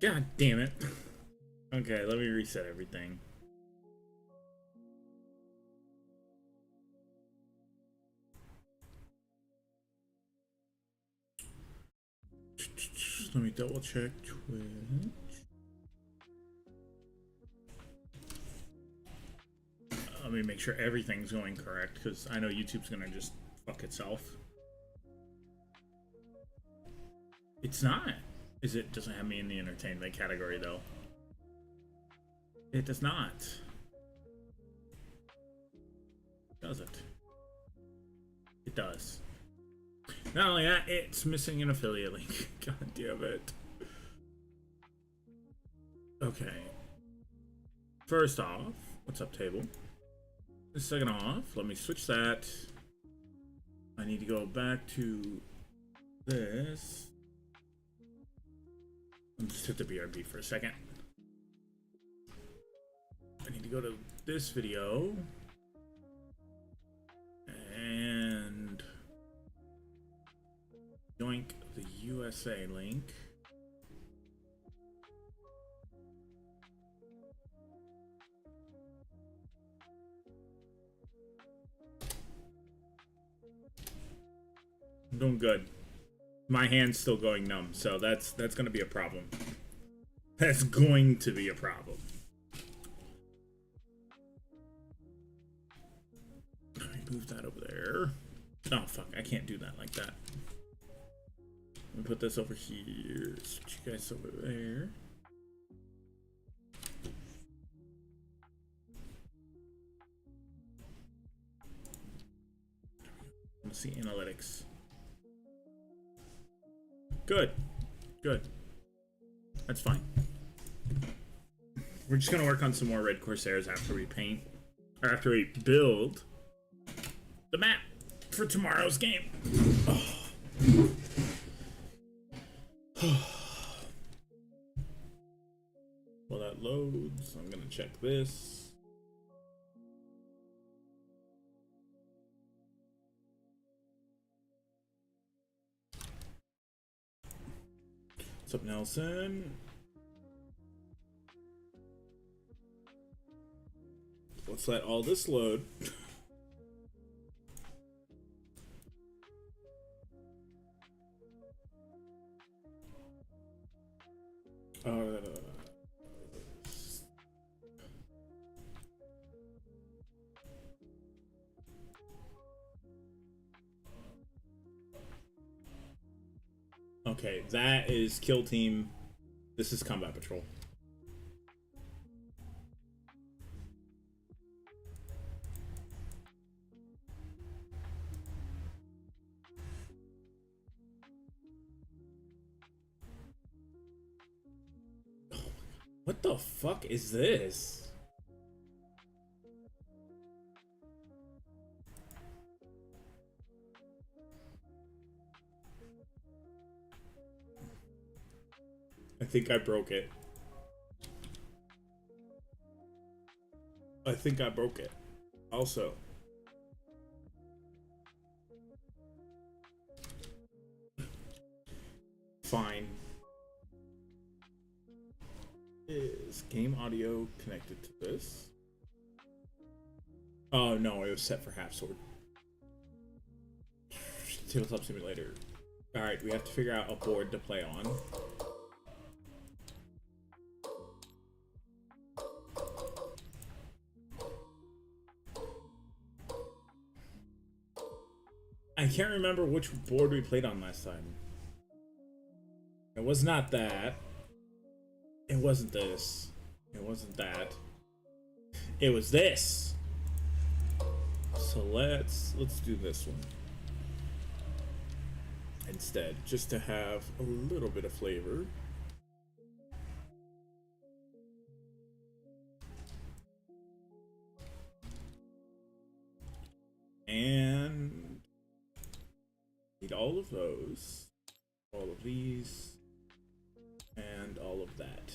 God damn it. Okay, let me reset everything. Let me double check Twitch. Let me make sure everything's going correct, because I know YouTube's gonna just fuck itself. It's not. Is it? Doesn't have me in the entertainment category though. It does not. Does it? It does. Not only that, it's missing an affiliate link. God damn it. Okay. First off, what's up, table? Second off, let me switch that. I need to go back to this. I'll just hit the BRB for a second. I need to go to this video. And yoink the USA link. I'm doing good. My hand's still going numb, so that's going to be a problem. That's going to be a problem. Let me move that over there. Oh, fuck. I can't do that like that. Let me put this over here. Switch you guys over there. Let's see analytics. Good. Good. That's fine. We're just gonna work on some more Red Corsairs after we paint, or after we build the map for tomorrow's game. Oh. While that loads, I'm gonna check this. What's up, Nelson? Let's let all this load. Okay, that is kill team. This is combat patrol. What the fuck is this? I think I broke it. I think I broke it. Also. Fine. Is game audio connected to this? Oh no, it was set for half sword. Tabletop simulator. Alright, we have to figure out a board to play on. I can't remember which board we played on last time. It was not that. It wasn't this. It wasn't that. It was this. So let's do this one instead, just to have a little bit of flavor. And need all of those, all of these, and all of that.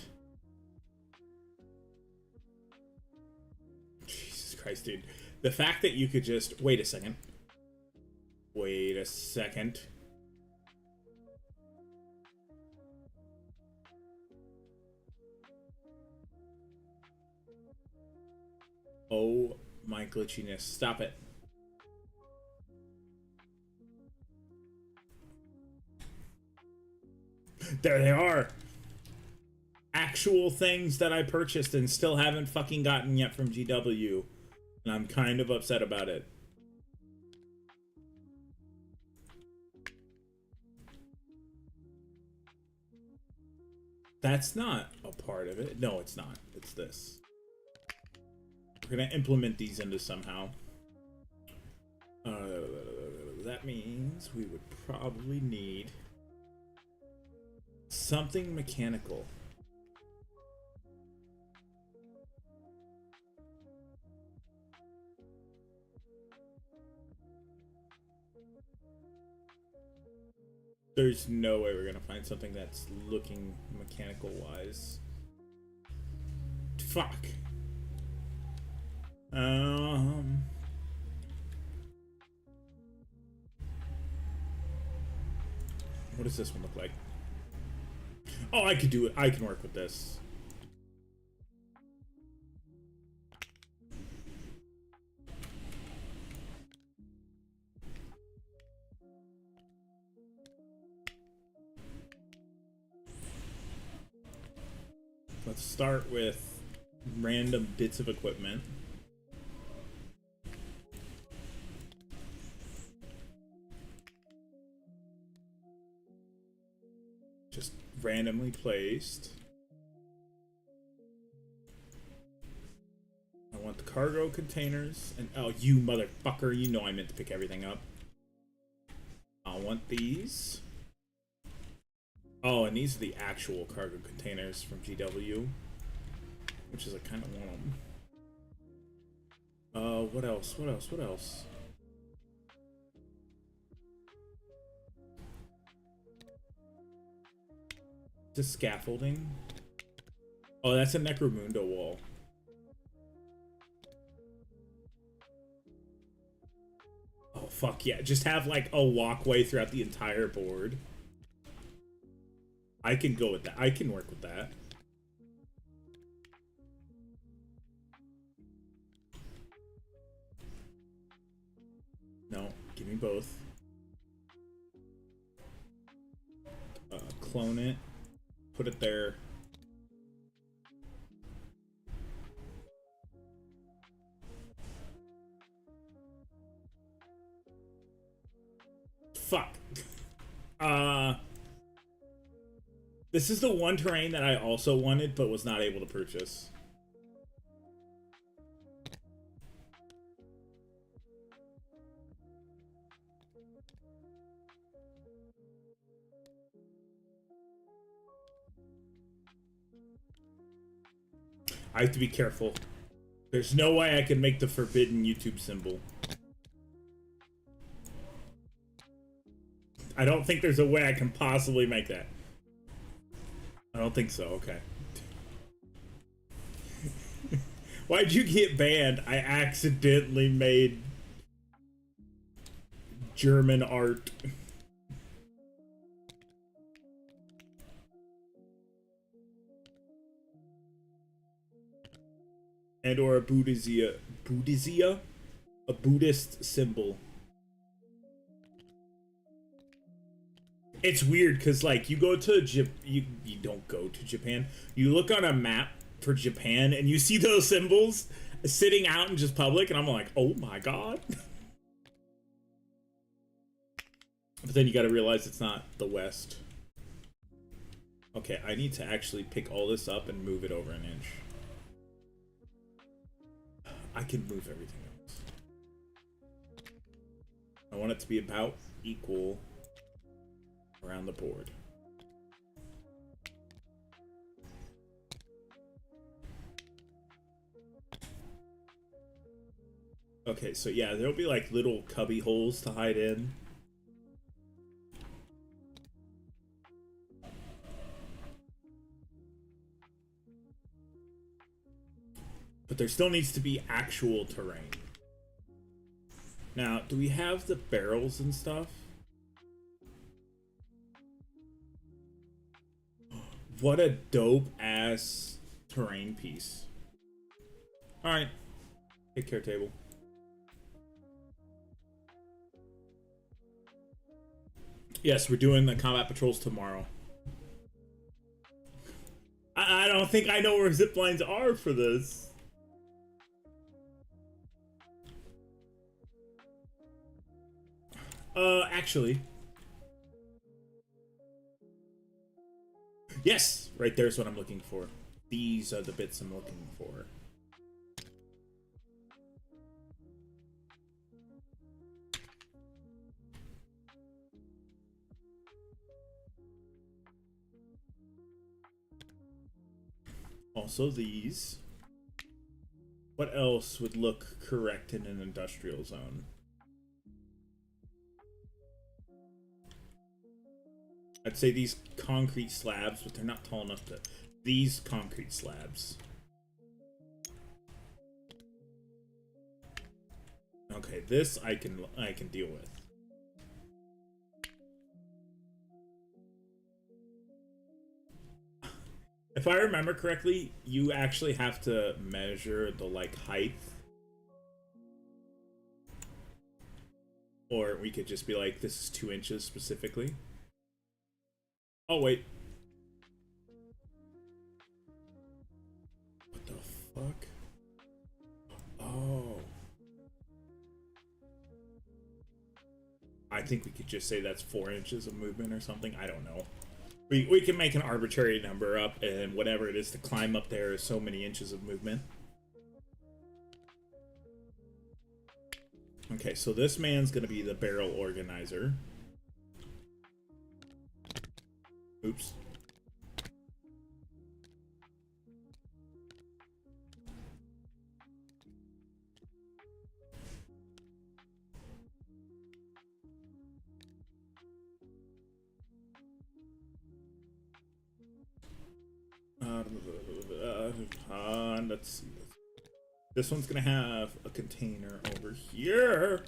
Jesus Christ, dude. The fact that you could just... Wait a second. Wait a second. Oh my glitchiness. Stop it. There they are. Actual things that I purchased and still haven't fucking gotten yet from GW. And I'm kind of upset about it. That's not a part of it. No, it's not. It's this. We're gonna implement these into somehow. That means we would probably need something mechanical. There's no way we're gonna find something that's looking mechanical wise. Fuck. What does this one look like? Oh, I could do it. I can work with this. Let's start with random bits of equipment. Just randomly placed. I want the cargo containers and oh, you motherfucker, you know I meant to pick everything up. I want these. Oh, and these are the actual cargo containers from GW, which is I kind of want them. What else? What else? What else? The scaffolding. Oh, that's a Necromundo wall. Oh, fuck yeah. Just have, like, a walkway throughout the entire board. I can go with that. I can work with that. No, give me both. Clone it. Put it there. Fuck. This is the one terrain that I also wanted, but was not able to purchase. I have to be careful. There's no way I can make the forbidden YouTube symbol. I don't think there's a way I can possibly make that. I don't think so, okay. Why'd you get banned? I accidentally made German art. And or a Buddhizia. Buddhizia? A Buddhist symbol. It's weird because, like, you go to you don't go to Japan. You look on a map for Japan and you see those symbols sitting out in just public, and I'm like, oh my god. But then you got to realize it's not the West. Okay, I need to actually pick all this up and move it over an inch. I can move everything else. I want it to be about equal around the board. Okay, so yeah, there'll be like little cubby holes to hide in. But there still needs to be actual terrain. Now, do we have the barrels and stuff? What a dope ass terrain piece. Alright. Take care, table. Yes, we're doing the combat patrols tomorrow. I don't think I know where zip lines are for this. Actually. Yes! Right there's what I'm looking for. These are the bits I'm looking for. Also these. What else would look correct in an industrial zone? I'd say these concrete slabs, but they're not tall enough to... These concrete slabs. Okay, this I can deal with. If I remember correctly, you actually have to measure the like height. Or we could just be like, this is 2 inches specifically. Oh, wait. What the fuck? Oh. I think we could just say that's 4 inches of movement or something. I don't know. We can make an arbitrary number up, and whatever it is to climb up there is so many inches of movement. Okay, so this man's gonna be the barrel organizer. Oops. Let's see. This one's gonna have a container over here.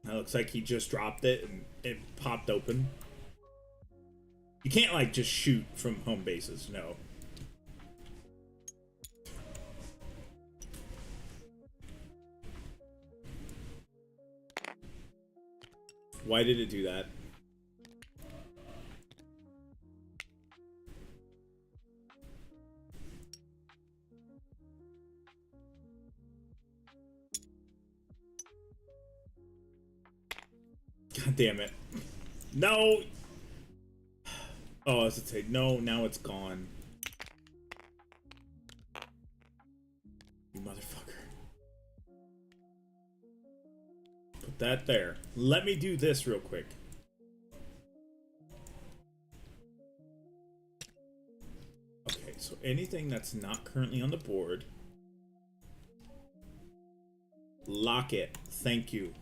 That looks like he just dropped it and it popped open. You can't like just shoot from home bases, no. Why did it do that? God damn it. No! Oh, I was gonna say, no, now it's gone. You motherfucker. Put that there. Let me do this real quick. Okay, so anything that's not currently on the board, lock it. Thank you.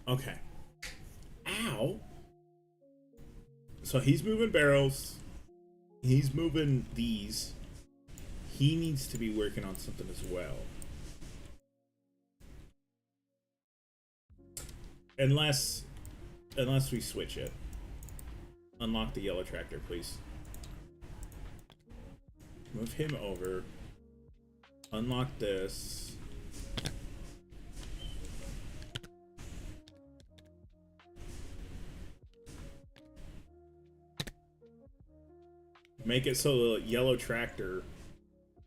Okay. Ow. So he's moving barrels. He's moving these. He needs to be working on something as well. Unless we switch it. Unlock the yellow tractor, please. Move him over. Unlock this. Make it so the yellow tractor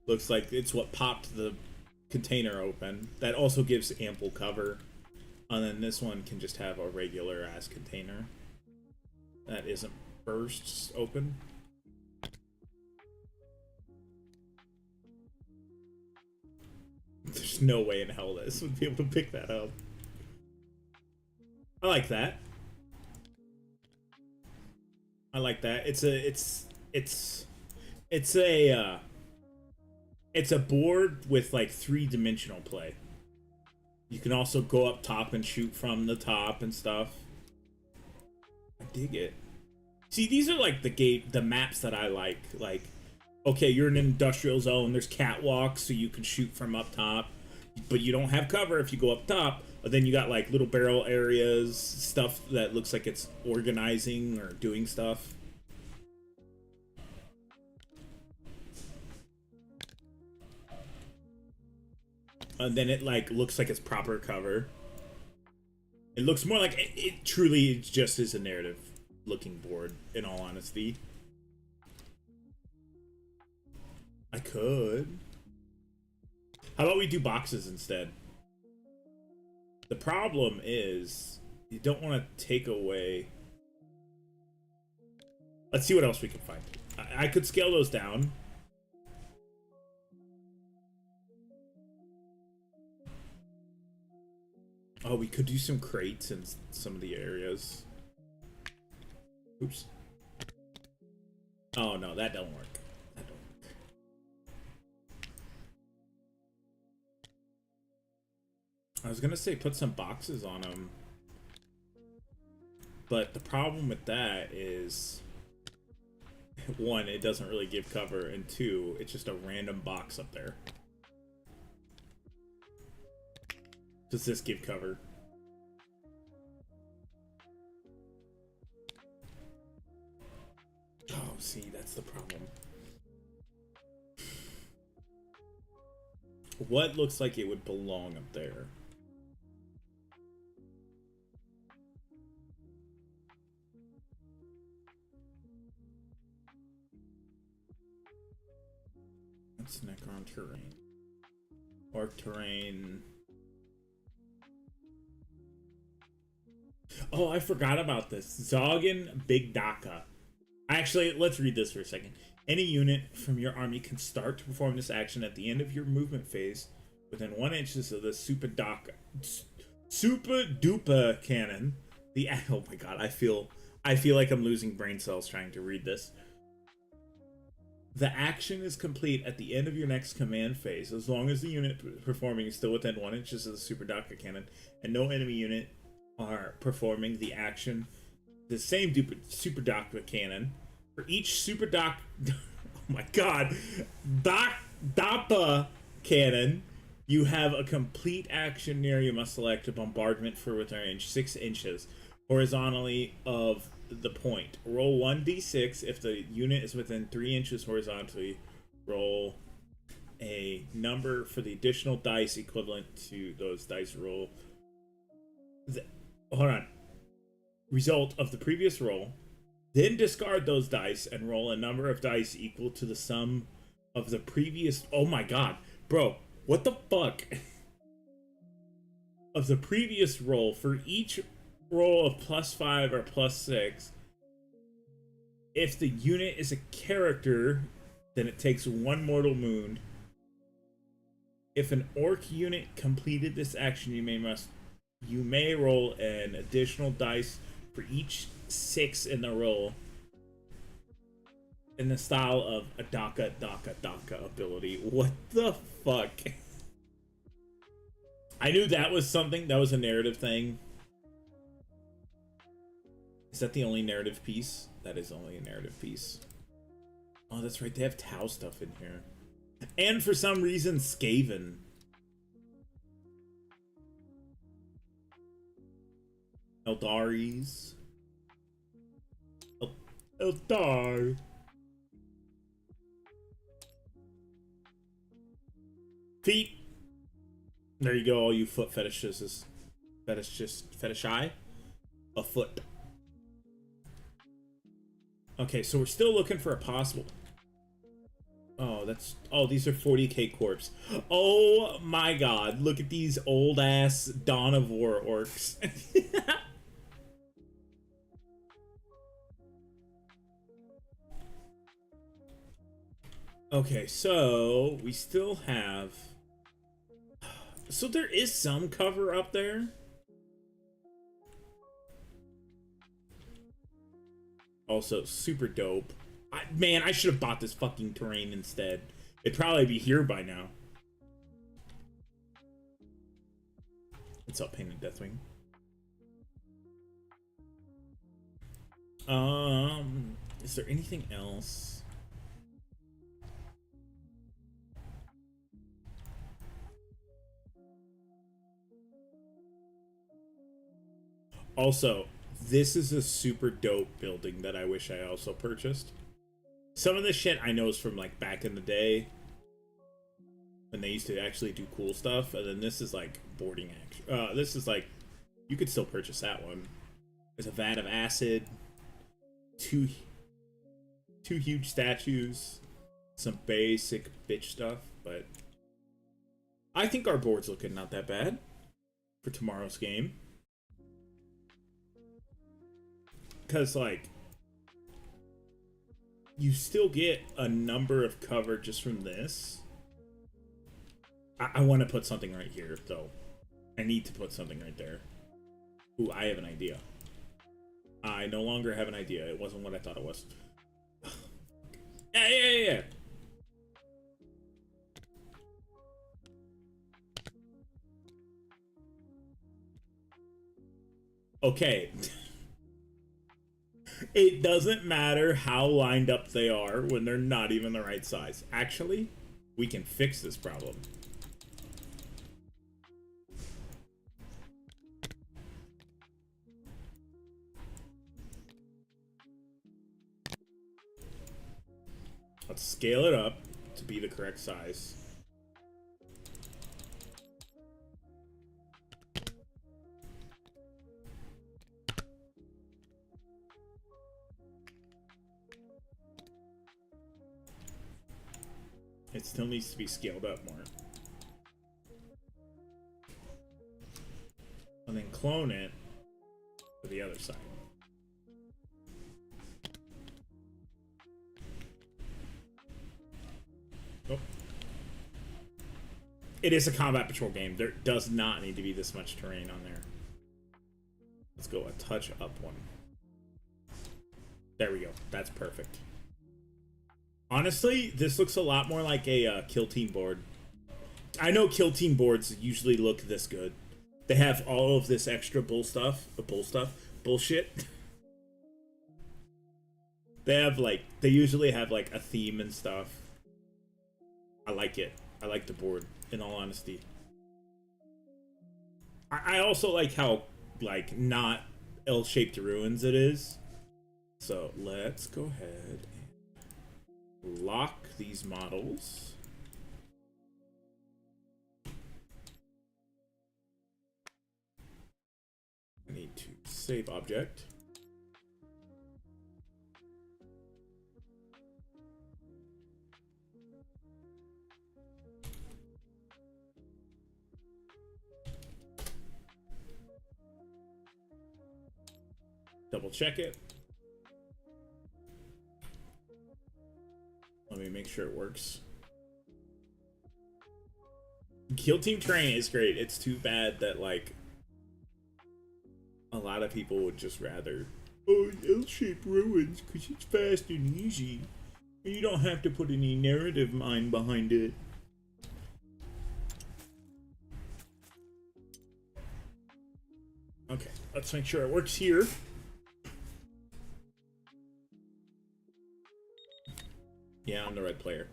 looks like it's what popped the container open. That also gives ample cover. And then this one can just have a regular ass container that isn't burst open. There's no way in hell this would be able to pick that up. I like that. I like that. It's a board with like 3-dimensional play. You can also go up top and shoot from the top and stuff. I dig it. See, these are like the maps that I like. Like, okay, you're in an industrial zone. There's catwalks, so you can shoot from up top, but you don't have cover if you go up top. But then you got like little barrel areas, stuff that looks like it's organizing or doing stuff. and then it like looks like it's proper cover. It looks more like it truly just is a narrative looking board, in all honesty. I could. How about we do boxes instead? The problem is you don't want to take away. Let's see what else we can find. I could scale those down. Oh, we could do some crates in some of the areas. Oops. Oh no, that don't work. That don't work. I was gonna say put some boxes on them, but the problem with that is, one, it doesn't really give cover, and two, it's just a random box up there. Does this give cover? Oh, see, that's the problem. What looks like it would belong up there? What's Necron terrain? Orc terrain. Oh, I forgot about this. Zoggin Big Daka. Actually, let's read this for a second. Any unit from your army can start to perform this action at the end of your movement phase within 1 inch of the Super Duper cannon. Oh my god, I feel like I'm losing brain cells trying to read this. The action is complete at the end of your next command phase, as long as the unit performing is still within 1 inch of the Super Daka cannon, and no enemy unit are performing the action. The same Super Daka cannon. For each Super Daka, oh my god, Dapa cannon, you have a complete action near you must select a bombardment for within range 6 inches horizontally of the point. Roll 1d6 if the unit is within 3 inches horizontally. Roll a number for the additional dice equivalent to those dice roll. Hold on. Result of the previous roll. Then discard those dice and roll a number of dice equal to the sum of the previous. Oh my god, bro, what the fuck? Of the previous roll. For each roll of +5 or +6, if the unit is a character, then it takes 1 mortal wound. If an orc unit completed this action, you may roll an additional dice for each 6 in the roll in the style of a Daka ability. What the fuck? I knew that was something. That was a narrative thing. Is that the only narrative piece? That is only a narrative piece. Oh, that's right. They have Tau stuff in here. And for some reason, Skaven. Eldaris. Eldar. Feet. There you go, all you foot fetishists. Fetishy? A foot. Okay, so we're still looking for a possible. Oh, these are 40k corpse. Oh my god, look at these old ass Dawn of War orcs. Okay, so we still have. So there is some cover up there. Also, super dope. Man, I should have bought this fucking terrain instead. It'd probably be here by now. What's up, Painted Deathwing? Is there anything else? Also, this is a super dope building that I wish I also purchased. Some of this shit I know is from like back in the day. when they used to actually do cool stuff, and then this is like boarding action. This is like, you could still purchase that one. There's a vat of acid, two huge statues, some basic bitch stuff, but I think our board's looking not that bad for tomorrow's game. Because, like, you still get a number of cover just from this. I want to put something right here, though. I need to put something right there. Ooh, I have an idea. I no longer have an idea. It wasn't what I thought it was. Yeah. Okay. It doesn't matter how lined up they are when they're not even the right size. Actually, we can fix this problem. Let's scale it up to be the correct size. It still needs to be scaled up more. And then clone it to the other side. Oh. It is a combat patrol game. There does not need to be this much terrain on there. Let's go a touch up one. There we go. That's perfect. Honestly, this looks a lot more like a kill team board. I know kill team boards usually look this good. They have all of this extra bullshit. They usually have like a theme and stuff. I like it. I like the board, in all honesty. I also like how, like, not L-shaped ruins it is. So let's go ahead and lock these models. I need to save object. Double check it. Let me make sure it works. Kill team terrain is great. It's too bad that, like, a lot of people would just rather, oh, L-shaped ruins because it's fast and easy. And you don't have to put any narrative mind behind it. Okay, let's make sure it works here. Yeah, I'm the red player.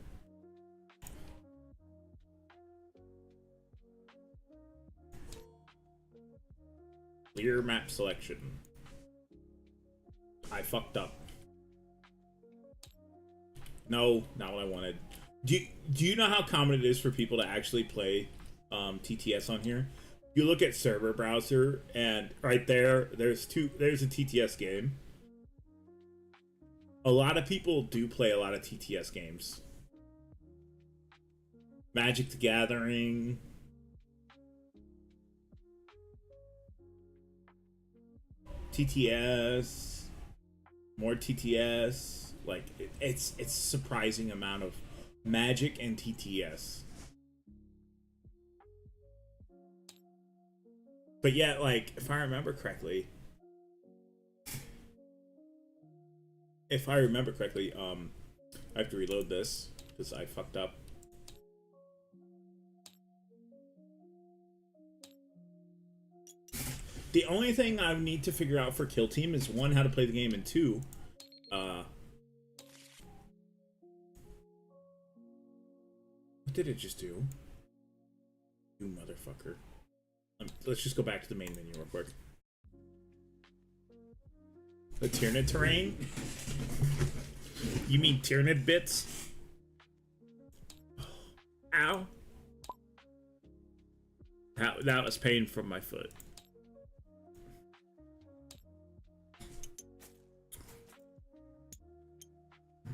Clear map selection. I fucked up. No, not what I wanted. Do you know how common it is for people to actually play TTS on here? You look at server browser, and right there's a TTS game. A lot of people do play a lot of TTS games. Magic the Gathering. TTS. More TTS. Like, it's a surprising amount of Magic and TTS. But yeah, like, if I remember correctly, I have to reload this because I fucked up. The only thing I need to figure out for Kill Team is, one, how to play the game, and two, what did it just do? You motherfucker. Let's just go back to the main menu real quick. The Tyrannid terrain? You mean Tyrannid bits? Ow. that was pain from my foot.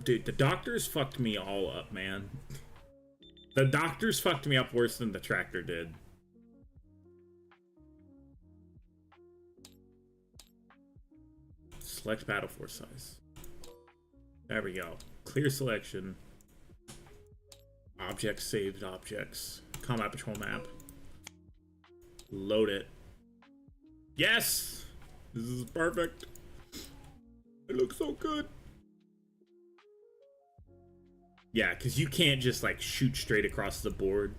Dude, the doctors fucked me all up, man. The doctors fucked me up worse than the tractor did. Select battle force size. There we go. Clear selection. Objects, saved objects. Combat patrol map. Load it. Yes! This is perfect. It looks so good. Yeah, because you can't just like shoot straight across the board.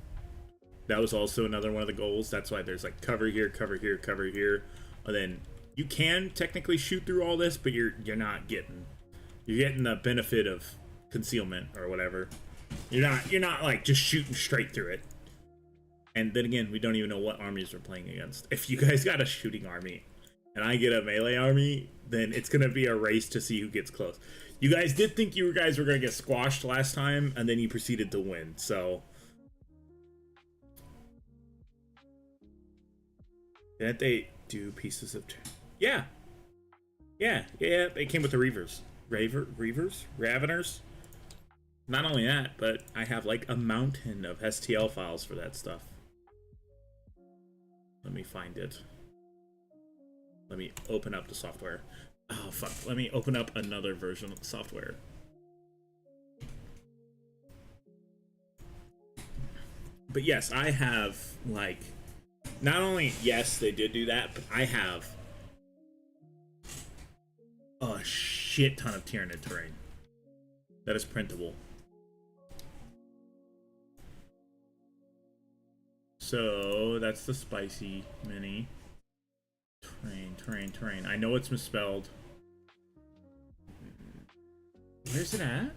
That was also another one of the goals. That's why there's like cover here, cover here, cover here. And then you can technically shoot through all this, but you're not getting the benefit of concealment or whatever. You're not like just shooting straight through it. And then again, we don't even know what armies we're playing against. If you guys got a shooting army and I get a melee army, then it's gonna be a race to see who gets close. You guys did think you guys were gonna get squashed last time, and then you proceeded to win. So didn't they do pieces of? Yeah. They came with the Reavers. Raveners. Not only that, but I have like a mountain of STL files for that stuff. Let me find it. Let me open up the software. Oh, fuck. Let me open up another version of the software. But yes, I have, like, not only, yes, they did do that, but I have a shit ton of Tyranid terrain that is printable. So, that's the spicy mini. Terrain. I know it's misspelled. Where's it at?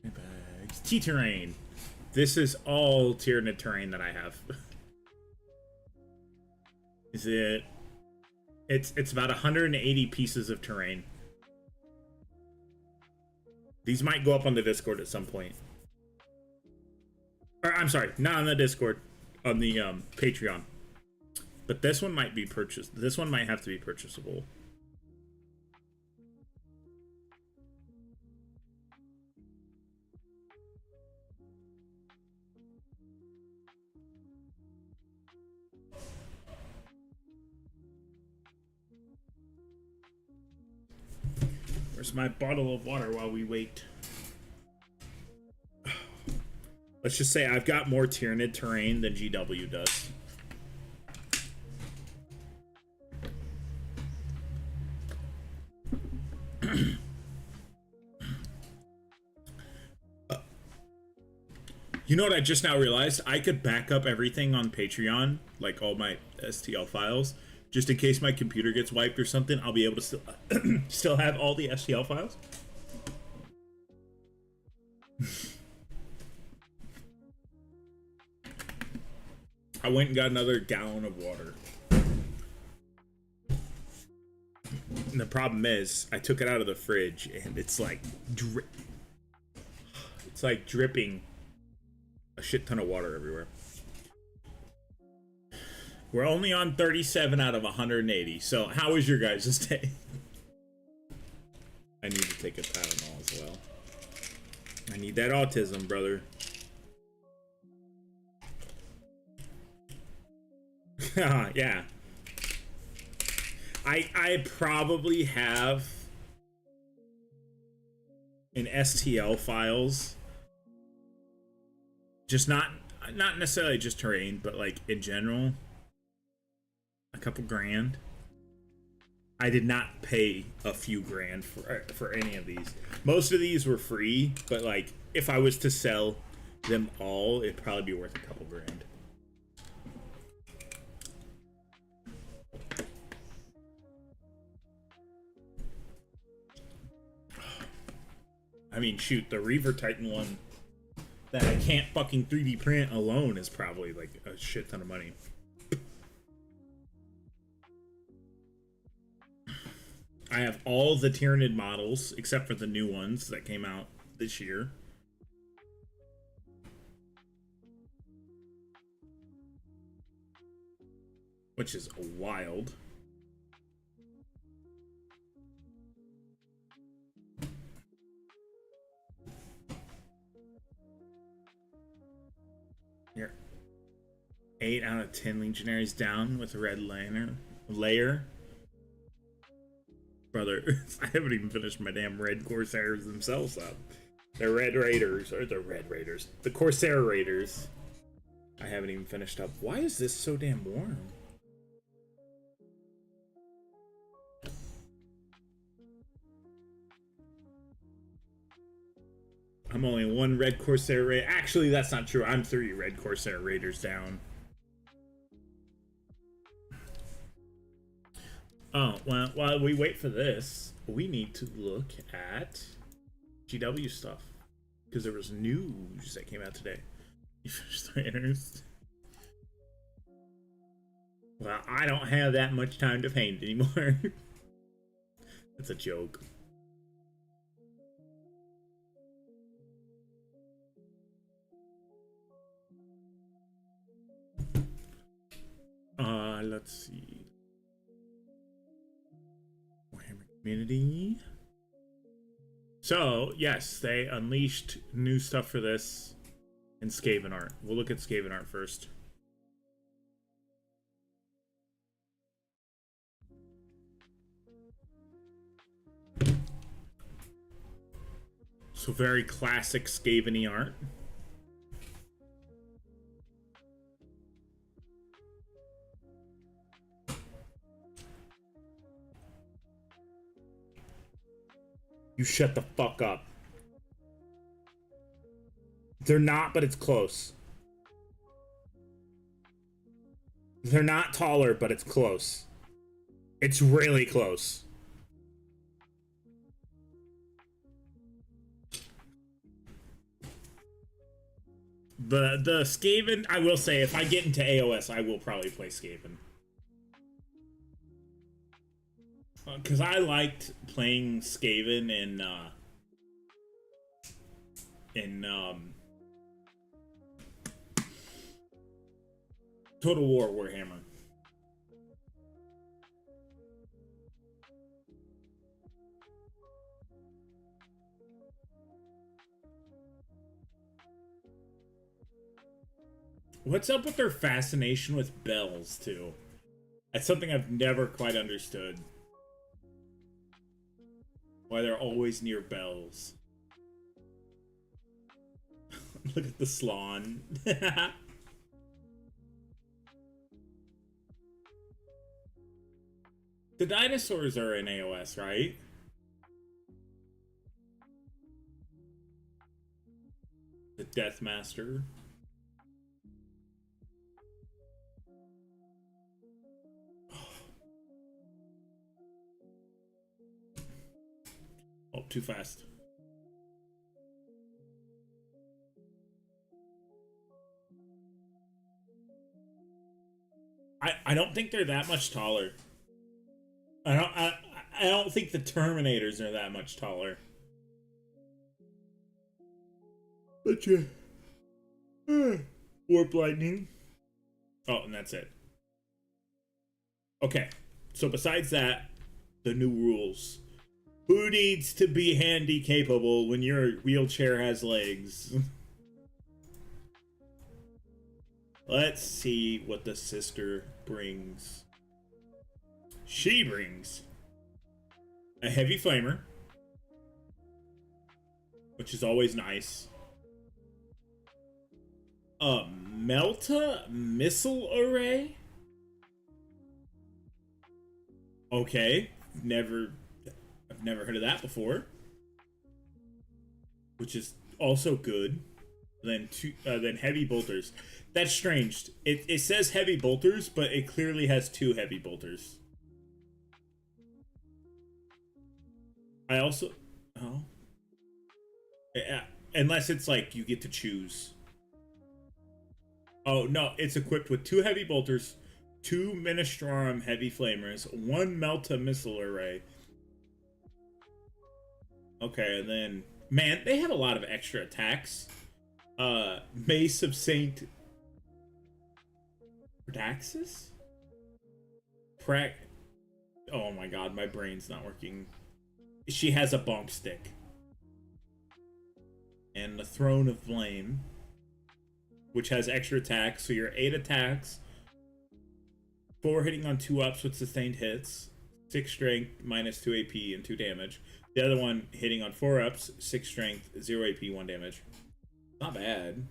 Bags. T-terrain. This is all Tyranid terrain that I have. Is it? It's about 180 pieces of terrain. These might go up on the Discord at some point. Or, I'm sorry, not on the Discord, on the Patreon. But this one might be purchased. This one might have to be purchasable. Where's my bottle of water while we wait? Let's just say I've got more Tyranid terrain than GW does. You know what I just now realized? I could back up everything on Patreon, like all my STL files, just in case my computer gets wiped or something. I'll be able to still have all the STL files. I went and got another gallon of water. And the problem is, I took it out of the fridge and it's like dripping a shit ton of water everywhere. We're only on 37 out of 180. So how was your guys' day? I need to take a Tylenol as well. I need that autism, brother. Yeah. I probably have in STL files, just not necessarily just terrain, but like in general, a couple grand. I did not pay a few grand for any of these. Most of these were free, but like if I was to sell them all, it'd probably be worth a couple grand. I mean, shoot, the Reaver Titan one that I can't fucking 3D print alone is probably like a shit ton of money. I have all the Tyranid models except for the new ones that came out this year. which is wild. You're 8 out of 10 legionaries down with a red layer. Brother, I haven't even finished my damn red Corsairs themselves up. The Red Raiders, or the Red Raiders. The Corsair Raiders. I haven't even finished up. Why is this so damn warm? I'm only 1 Red Corsair Raider. Actually, that's not true. I'm 3 Red Corsair Raiders down. Oh, well, while we wait for this, we need to look at GW stuff. Because there was news that came out today. You finished the enters? Well, I don't have that much time to paint anymore. That's a joke. Let's see. Warhammer community. So, yes, they unleashed new stuff for this in Skaven art. We'll look at Skaven art first. So very classic Skaven-y art. You shut the fuck up. They're not, but it's close. They're not taller, but it's close. It's really close. The Skaven, I will say, if I get into AOS, I will probably play Skaven. Because I liked playing Skaven in Total War Warhammer. What's up with their fascination with bells, too? That's something I've never quite understood. Why they're always near bells. Look at the Slan. The dinosaurs are in AOS, right? The Deathmaster. Oh, too fast. I don't think they're that much taller. I don't think the Terminators are that much taller. But yeah. Warp lightning. Oh, and that's it. Okay. So besides that, the new rules. Who needs to be handy capable when your wheelchair has legs? Let's see what the sister brings. She brings a heavy flamer, which is always nice. A Melta missile array? Okay, I've never heard of that before. Which is also good. Then heavy bolters. That's strange. It says heavy bolters, but it clearly has 2 heavy bolters. I also... Oh. Yeah, unless it's like you get to choose. Oh, no. It's equipped with 2 heavy bolters, 2 Ministrorum heavy flamers, 1 Melta missile array. Okay, and then... Man, they have a lot of extra attacks. Mace of Saint... Daxis? Oh my god, my brain's not working. She has a bump stick. And the Throne of Blame, which has extra attacks. So your 8 attacks, 4 hitting on 2 ups with sustained hits, 6 strength, minus 2 AP, and 2 damage. The other one hitting on 4 ups, 6 strength, 0 AP, 1 damage. Not bad.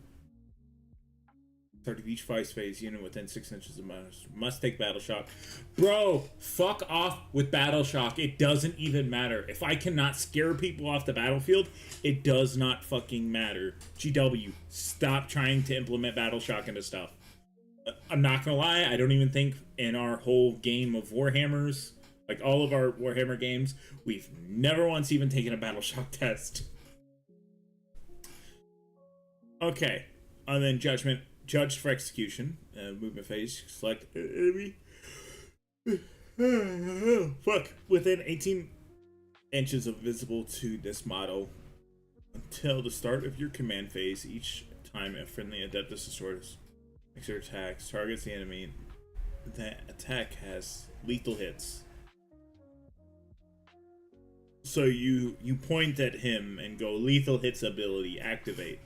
Start of each fight phase, unit within 6 inches of must take battle shock. Bro, fuck off with battle shock. It doesn't even matter. If I cannot scare people off the battlefield, it does not fucking matter. GW, stop trying to implement battle shock into stuff. I'm not gonna lie, I don't even think in our whole game of Warhammers, like all of our Warhammer games, we've never once even taken a battle shock test. Okay, and then Judgment. Judged for execution. Movement phase. Select enemy. Fuck. Within 18 inches of visible to this model until the start of your command phase. Each time a friendly Adeptus Sortis makes your attacks, targets the enemy. That attack has lethal hits. So you point at him and go, lethal hits ability, activate.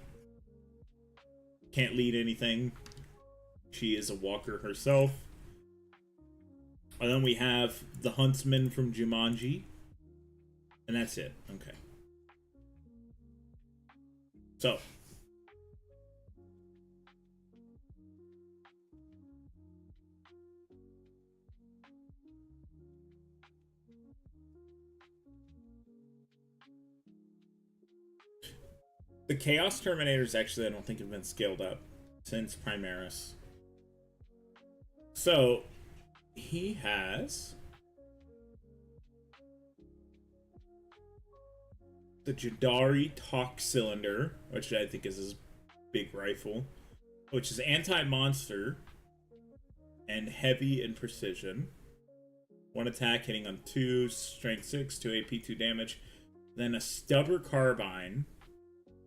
Can't lead anything. She is a walker herself. And then we have the Huntsman from Jumanji. And that's it. Okay. So. The Chaos Terminators actually I don't think have been scaled up since Primaris. So, he has the Jadari Talk Cylinder, which I think is his big rifle, which is anti-monster and heavy in precision. 1 attack hitting on 2, strength 6, 2 AP, 2 damage. Then a Stubber Carbine,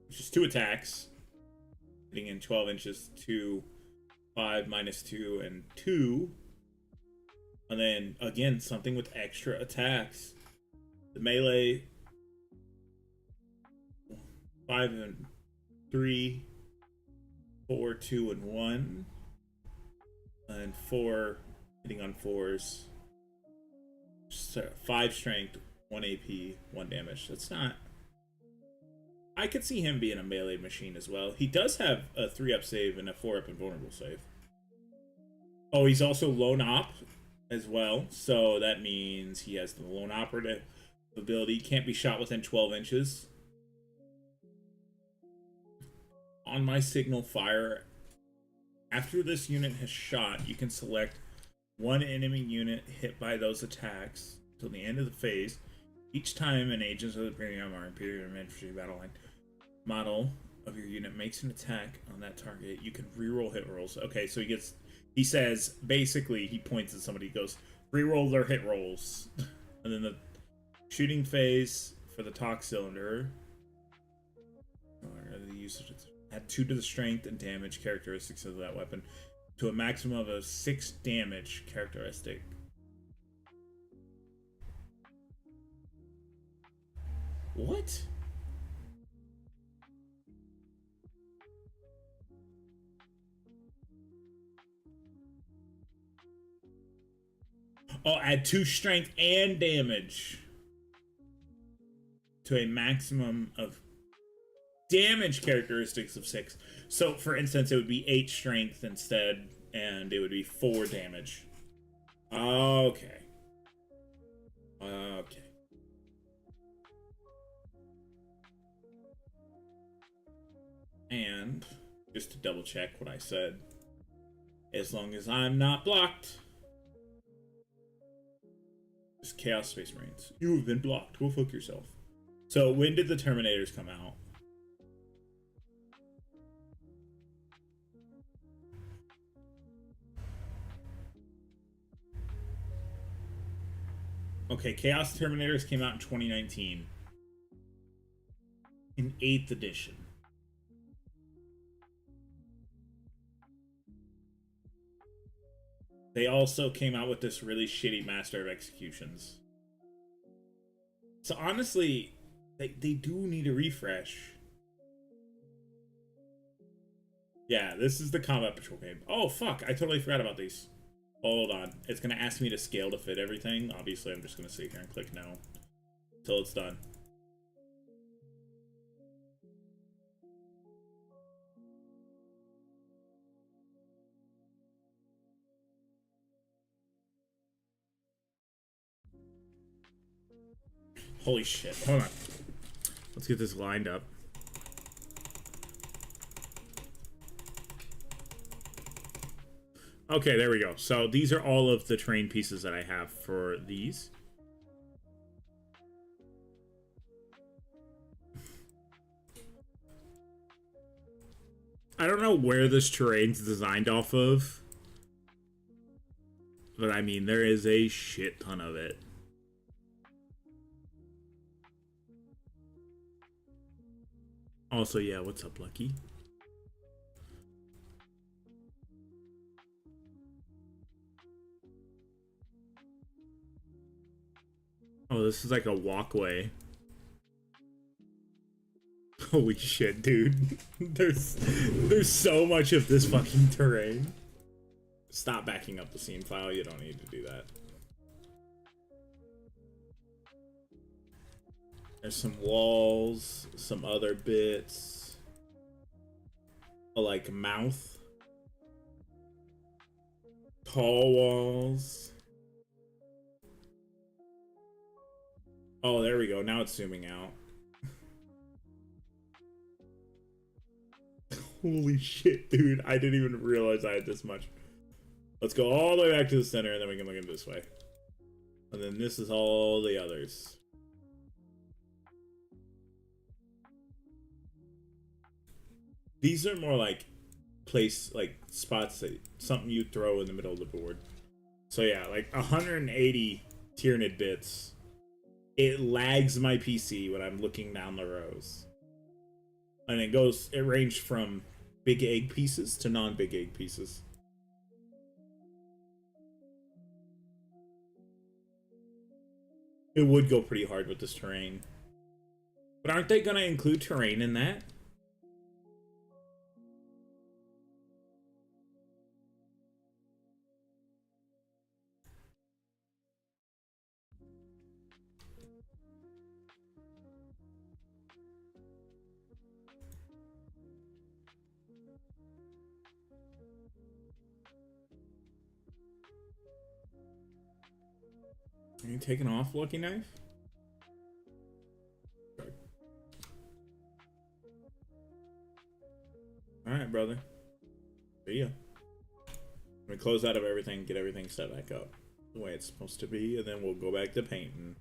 which is 2 attacks, hitting in 12 inches, 2, 5, minus 2, and 2. And then, again, something with extra attacks. The melee, 5 and 3, 4, 2, and 1. And 4, hitting on 4s. 5 strength, 1 AP, 1 damage. That's not... I could see him being a melee machine as well. He does have a 3-up save and a 4-up invulnerable save. Oh, he's also Lone Op as well. So that means he has the Lone Operative ability. Can't be shot within 12 inches. On my signal fire, after this unit has shot, you can select 1 enemy unit hit by those attacks till the end of the phase. Each time an agent of the Premium or Imperial Infantry battle line model of your unit makes an attack on that target, you can reroll hit rolls. Okay, so he says, basically, he points at somebody, he goes, reroll their hit rolls. And then the shooting phase for the Talk Cylinder. Add 2 to the strength and damage characteristics of that weapon to a maximum of 6 damage characteristic. What? Oh, add 2 strength and damage to a maximum of damage characteristics of 6. So, for instance, it would be 8 strength instead, and it would be 4 damage. Okay. Okay. And, just to double check what I said, as long as I'm not blocked, just Chaos Space Marines. You have been blocked. Go fuck yourself. So, when did the Terminators come out? Okay, Chaos Terminators came out in 2019. In 8th edition. They also came out with this really shitty Master of Executions. So honestly, they do need a refresh. Yeah, this is the Combat Patrol game. Oh, fuck. I totally forgot about these. Hold on. It's going to ask me to scale to fit everything. Obviously, I'm just going to sit here and click no until it's done. Holy shit. Hold on. Let's get this lined up. Okay, there we go. So these are all of the terrain pieces that I have for these. I don't know where this terrain's designed off of, but I mean, there is a shit ton of it. Also, yeah, what's up, Lucky? Oh, this is like a walkway. Holy shit, dude. There's so much of this fucking terrain. Stop backing up the scene file. You don't need to do that. There's some walls, some other bits. Like mouth. Tall walls. Oh, there we go. Now it's zooming out. Holy shit, dude. I didn't even realize I had this much. Let's go all the way back to the center, and then we can look at it this way. And then this is all the others. These are more like spots that something you throw in the middle of the board. So yeah, like 180 Tyranid bits. It lags my PC when I'm looking down the rows. And it ranged from big egg pieces to non-big egg pieces. It would go pretty hard with this terrain. But aren't they gonna include terrain in that? Are you taking off, Lucky Knife? Alright, brother. See ya. We close out of everything, get everything set back up the way it's supposed to be, and then we'll go back to painting.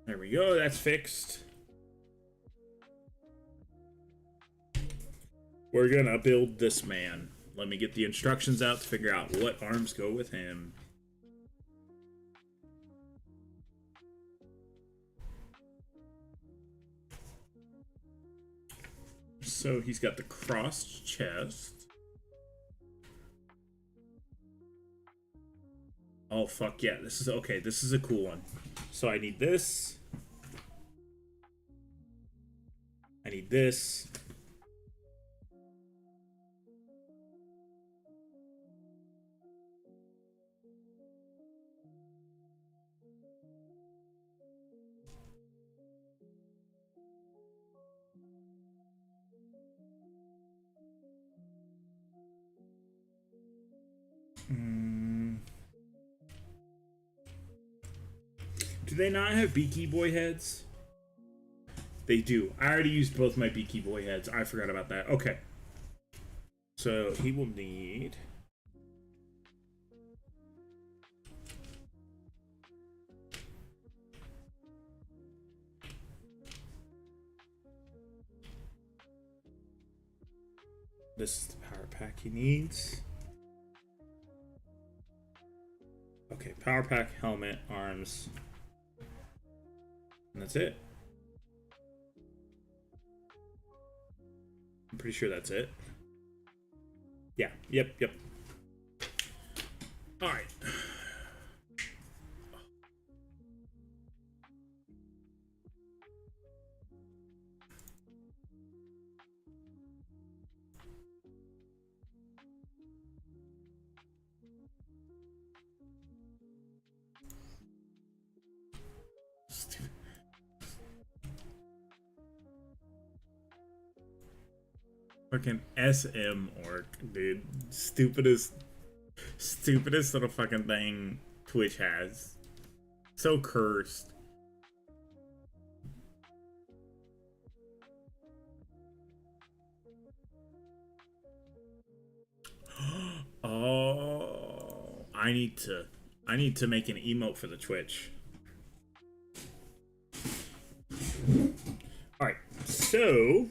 There we go, that's fixed. We're gonna build this man. Let me get the instructions out to figure out what arms go with him. So he's got the crossed chest. Oh, fuck yeah. This is okay. This is a cool one. So I need this. I need this. Do they not have Beaky Boy heads? They do. I already used both my Beaky Boy heads. I forgot about that. Okay. So he will need... This is the power pack he needs. Okay, power pack, helmet, arms. And that's it. I'm pretty sure that's it. Yeah, yep. Alright. Fucking SM orc, dude. Stupidest little fucking thing Twitch has. So cursed. Oh, I need to make an emote for the Twitch. Alright, so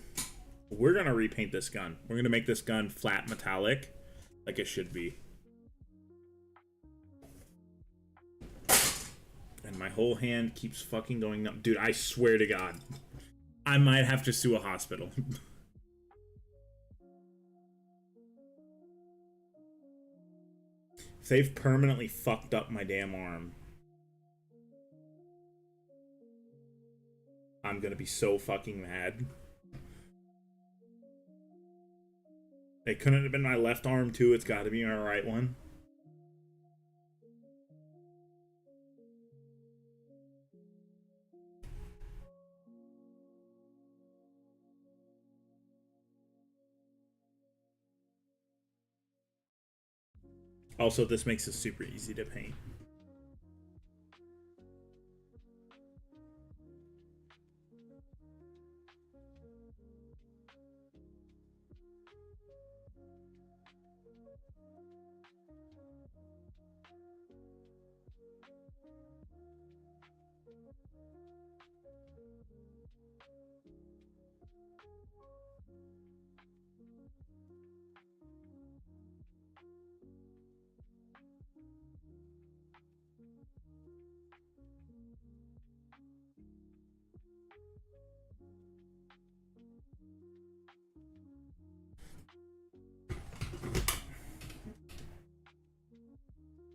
we're gonna repaint this gun. We're gonna make this gun flat metallic, like it should be. And my whole hand keeps fucking going up. Dude, I swear to God, I might have to sue a hospital. They've permanently fucked up my damn arm. I'm gonna be so fucking mad. It couldn't have been my left arm too, it's gotta be my right one. Also, this makes it super easy to paint.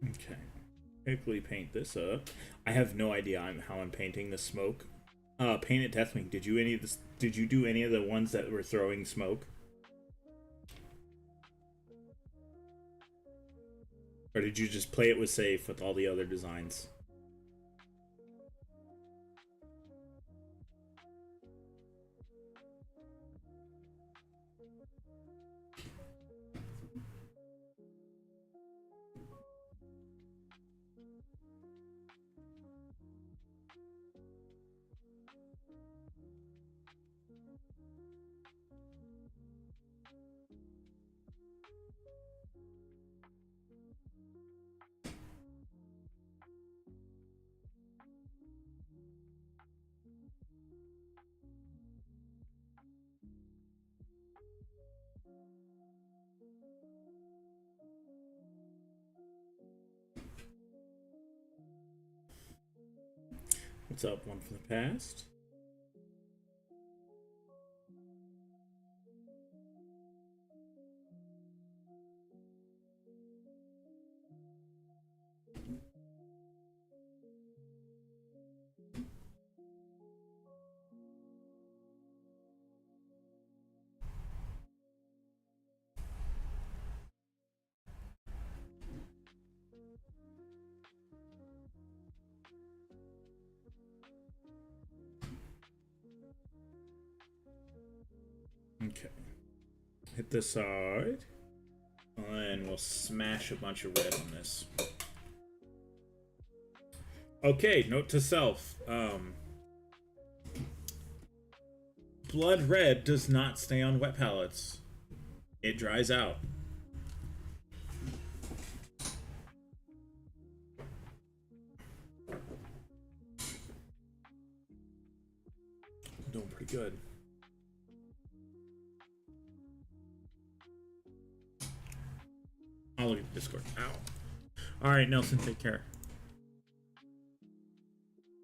Okay, quickly paint this up. I have no idea how I'm painting the smoke. Paint it Deathwing. Did you do any of the ones that were throwing smoke? Or did you just play it with safe with all the other designs? What's up, one from the past? Okay. Hit this side. And we'll smash a bunch of red on this. Okay, note to self. Blood red does not stay on wet palettes. it dries out. I'm doing pretty good. I'll look at Discord. Ow. Alright, Nelson, take care.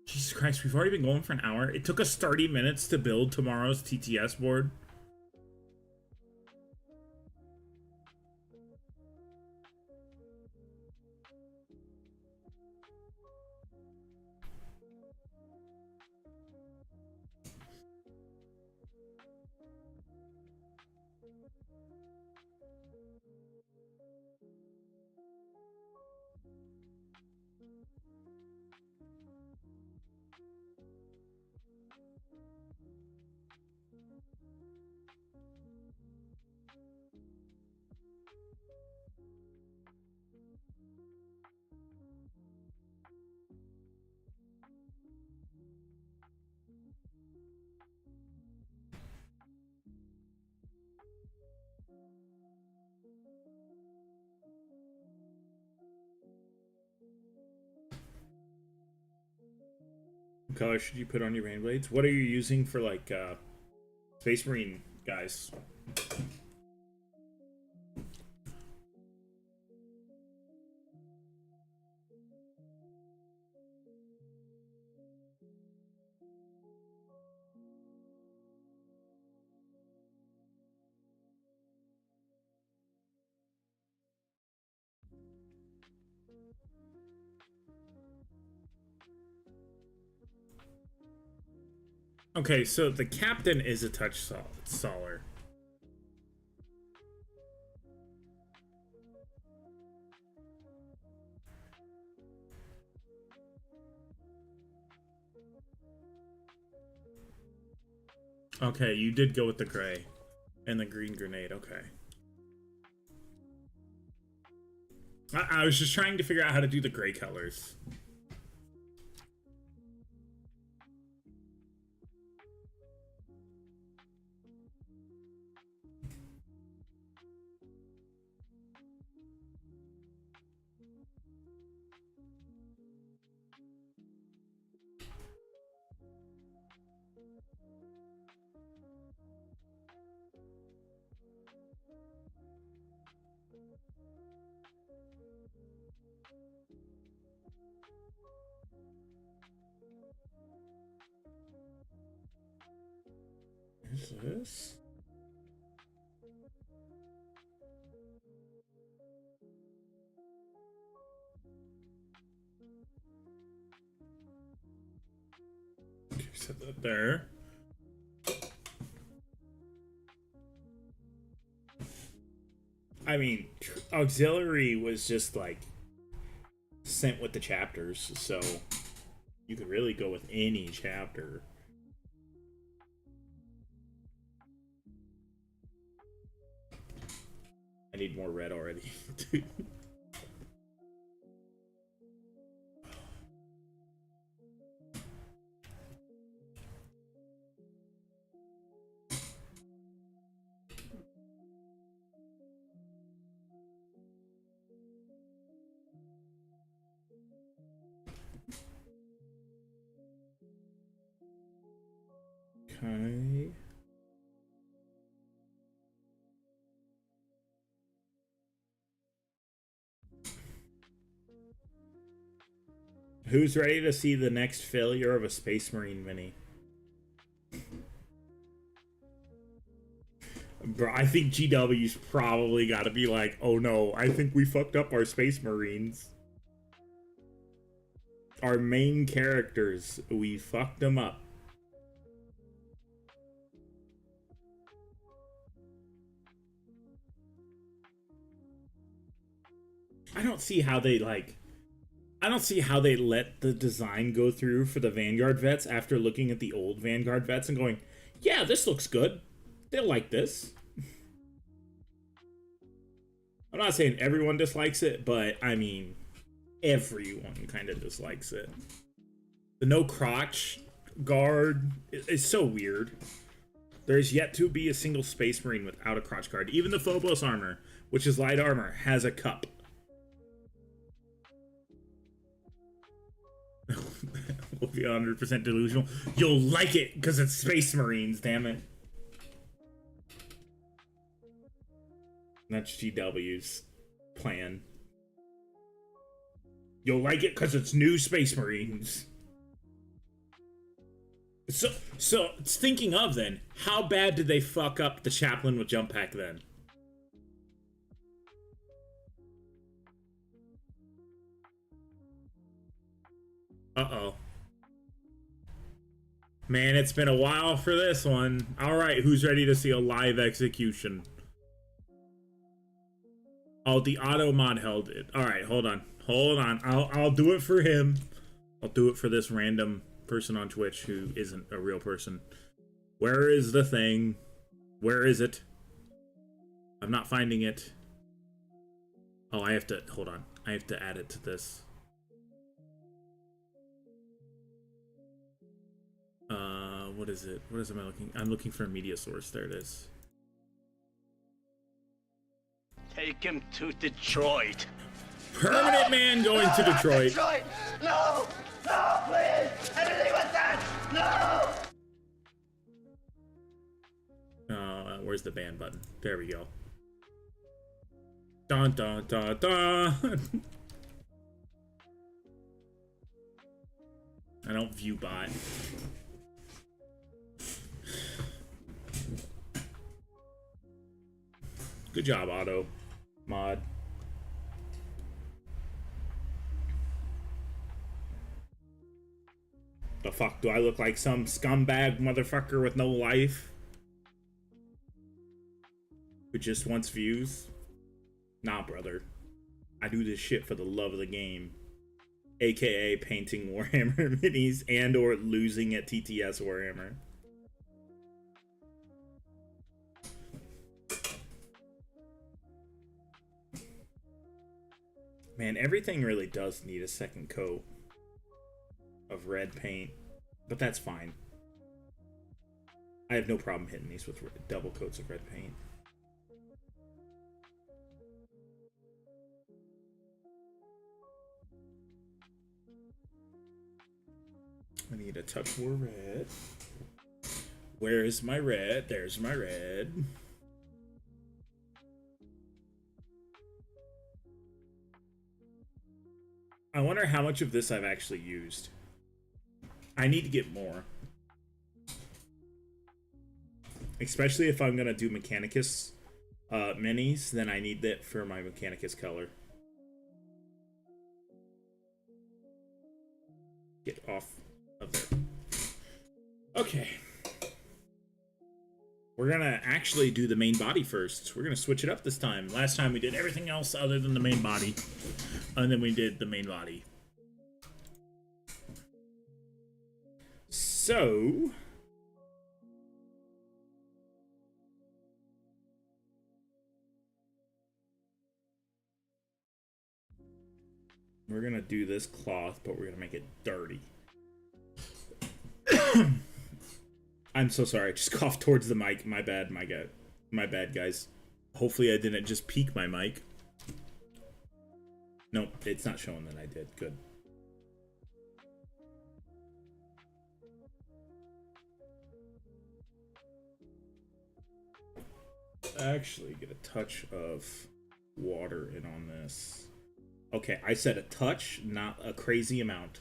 Jesus Christ, we've already been going for an hour. It took us 30 minutes to build tomorrow's TTS board. What color should you put on your rain blades? What are you using for, like, Space Marine guys? Okay, so the captain is a touch solar. Okay, you did go with the gray and the green grenade. Okay. I was just trying to figure out how to do the gray colors. Is this? Okay, set that there. I mean, auxiliary was just like sent with the chapters, so you could really go with any chapter. I need more red already. Okay. Who's ready to see the next failure of a Space Marine mini? Bro, I think GW's probably got to be like, oh no, I think we fucked up our Space Marines. Our main characters, we fucked them up. I don't see how they, like... I don't see how they let the design go through for the Vanguard vets after looking at the old Vanguard vets and going, yeah, this looks good. They'll like this. I'm not saying everyone dislikes it, but, I mean, everyone kind of dislikes it. The no crotch guard is so weird. There is yet to be a single Space Marine without a crotch guard. Even the Phobos armor, which is light armor, has a cup. We'll be 100% delusional. You'll like it because it's Space Marines, damn it. That's GW's plan. You'll like it because it's new Space Marines. So thinking of then, how bad did they fuck up the Chaplain with Jump Pack then? Uh-oh. Man, it's been a while for this one. Alright, who's ready to see a live execution? Oh, the auto mod held it. Alright, hold on. Hold on. I'll do it for him. I'll do it for this random person on Twitch who isn't a real person. Where is the thing? Where is it? I'm not finding it. Oh, I have to... Hold on. I have to add it to this. What is it? What am I looking? I'm looking for a media source. There it is. Take him to Detroit. Permanent man going to Detroit. Detroit! No! No, please! Anything with that! No! Where's the ban button? There we go. Dun dun dun dun. I don't view bot. Good job, Auto Mod. The fuck, do I look like some scumbag motherfucker with no life? Who just wants views? Nah, brother. I do this shit for the love of the game. AKA painting Warhammer minis and or losing at TTS Warhammer. Man, everything really does need a second coat of red paint, but that's fine. I have no problem hitting these with double coats of red paint. I need a touch more red. Where is my red? There's my red. I wonder how much of this I've actually used. I need to get more. Especially if I'm gonna do Mechanicus minis, then I need that for my Mechanicus color. Get off of there. Okay. We're gonna actually do the main body first. We're gonna switch it up this time. Last time we did everything else other than the main body. And then we did the main body. So... we're gonna do this cloth, but we're gonna make it dirty. I'm so sorry, I just coughed towards the mic. My bad, my bad, guys. Hopefully I didn't just peek my mic. Nope, it's not showing that I did. Good. Actually, get a touch of water in on this. Okay, I said a touch, not a crazy amount.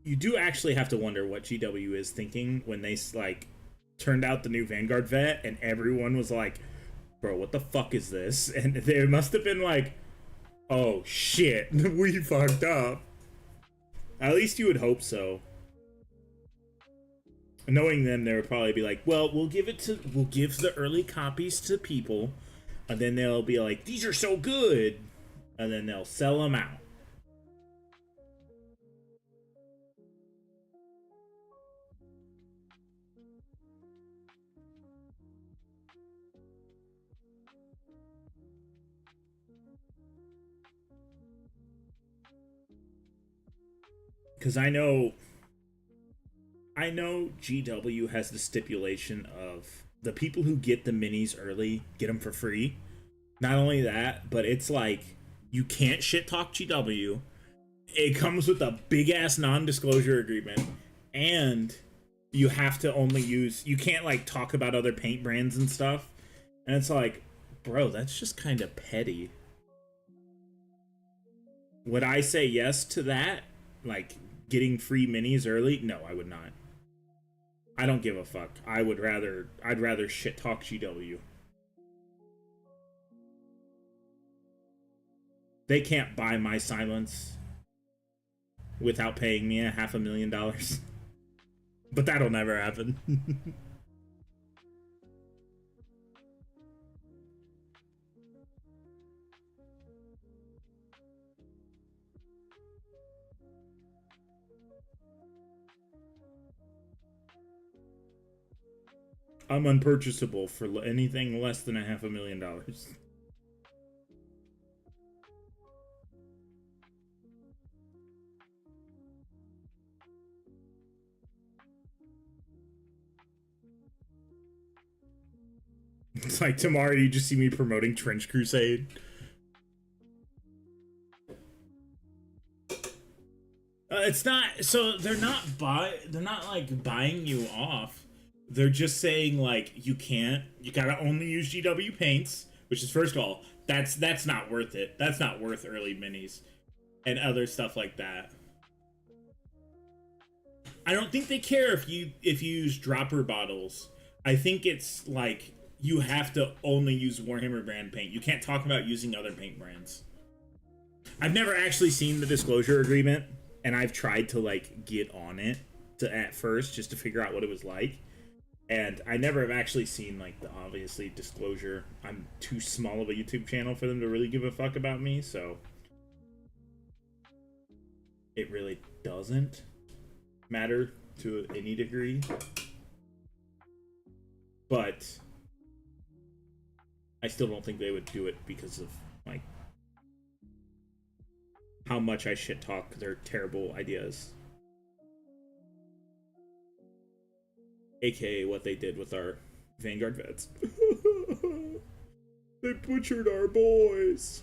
You do actually have to wonder what GW is thinking when they, like, turned out the new Vanguard vet and everyone was like, bro, what the fuck is this? And they must have been like, oh shit, we fucked up. At least you would hope so. Knowing them, they would probably be like, well, we'll give the early copies to people, and then they'll be like, these are so good, and then they'll sell them out. Because I know GW has the stipulation of the people who get the minis early get them for free. Not only that, but it's like you can't shit talk GW. It comes with a big ass non-disclosure agreement, and you have to only use, you can't like talk about other paint brands and stuff. And it's like, bro, that's just kind of petty. Would I say yes to that? Like getting free minis early? No, I would not. I don't give a fuck. I'd rather shit talk GW. They can't buy my silence without paying me $500,000. But that'll never happen. I'm unpurchasable for anything less than $500,000. It's like tomorrow you just see me promoting Trench Crusade. It's not, so they're not like buying you off. They're just saying like you gotta only use GW paints, which is, first of all, that's not worth it. That's not worth early minis and other stuff like that. I don't think they care if you use dropper bottles. I think it's like you have to only use Warhammer brand paint. You can't talk about using other paint brands. I've never actually seen the disclosure agreement, and I've tried to like get on it at first just to figure out what it was like. And I never have actually seen like the obviously disclosure. I'm too small of a YouTube channel for them to really give a fuck about me, so it really doesn't matter to any degree. But I still don't think they would do it because of like how much I shit talk their terrible ideas. AKA what they did with our Vanguard vets. They butchered our boys.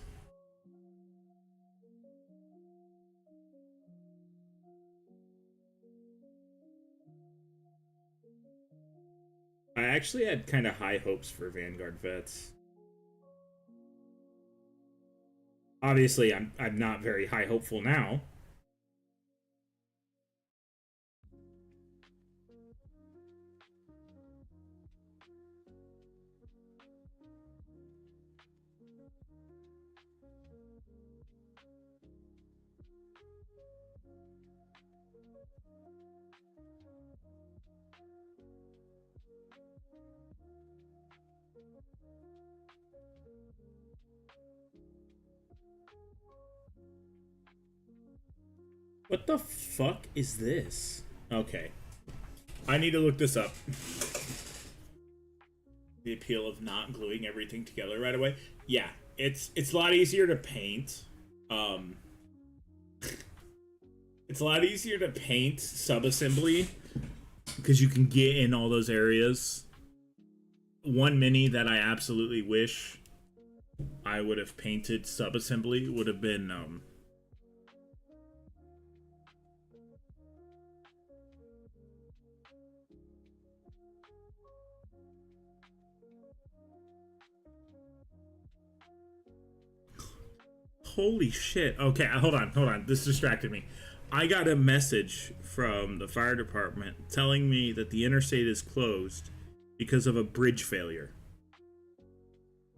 I actually had kind of high hopes for Vanguard vets. Obviously, I'm not very high hopeful now. What the fuck is this? Okay. I need to look this up. The appeal of not gluing everything together right away. Yeah, it's a lot easier to paint. It's a lot easier to paint sub-assembly because you can get in all those areas. One mini that I absolutely wish I would have painted sub-assembly would have been holy shit. Okay, hold on. This distracted me. I got a message from the fire department telling me that the interstate is closed because of a bridge failure.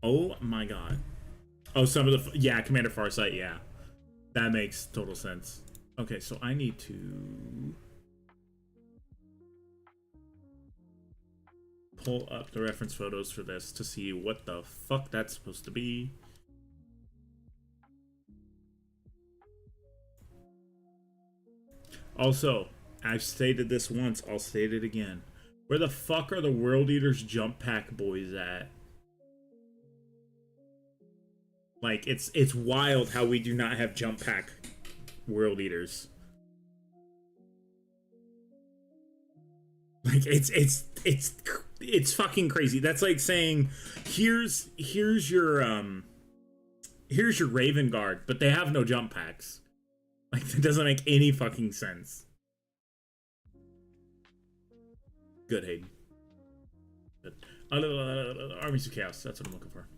Oh my god. Oh, some of the... Yeah, Commander Farsight, yeah. That makes total sense. Okay, so I need to pull up the reference photos for this to see what the fuck that's supposed to be. Also, I've stated this once, I'll state it again. Where the fuck are the World Eaters jump pack boys at? Like, it's wild how we do not have jump pack world eaters. Like, it's fucking crazy. That's like saying, here's your Raven Guard, but they have no jump packs. Like, that doesn't make any fucking sense. Good, Hayden. Good. Armies of Chaos, that's what I'm looking for.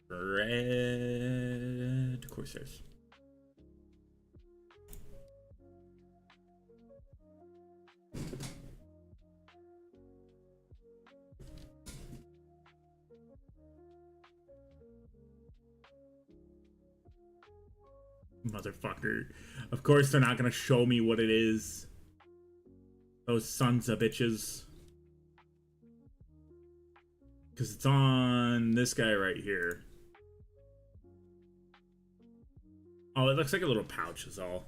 Red Corsairs. Motherfucker. Of course they're not gonna show me what it is. Those sons of bitches. Because it's on this guy right here. Oh, it looks like a little pouch is all.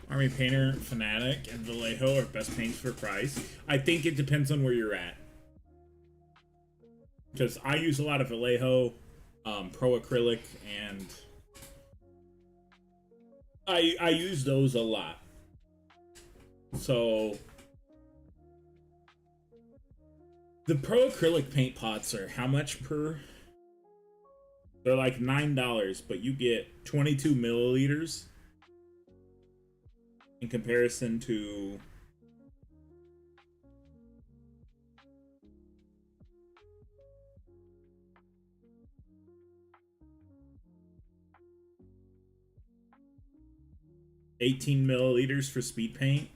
Army Painter, Fanatic, and Vallejo are best paints for price. I think it depends on where you're at. Because I use a lot of Vallejo, Pro Acrylic, and I use those a lot. So the Pro Acrylic paint pots are how much per? They're like $9, but you get 22 milliliters in comparison to $18 milliliters for speed paint.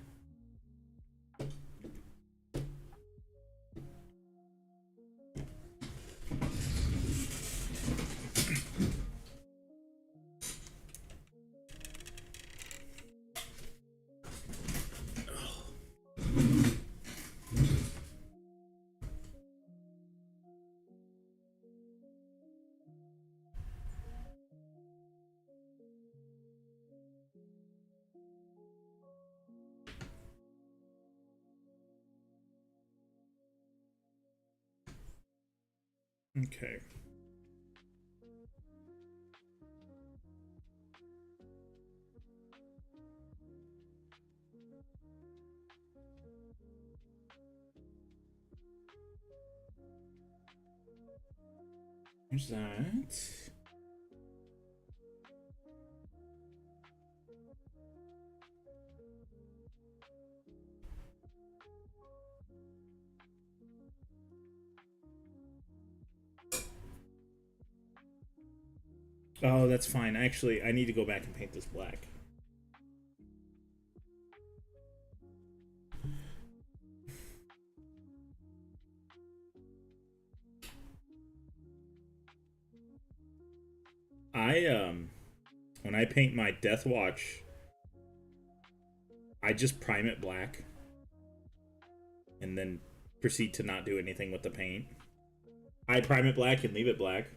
Okay. There's that. Oh, that's fine. Actually, I need to go back and paint this black. When I paint my Death Watch, I just prime it black and then proceed to not do anything with the paint. I prime it black and leave it black.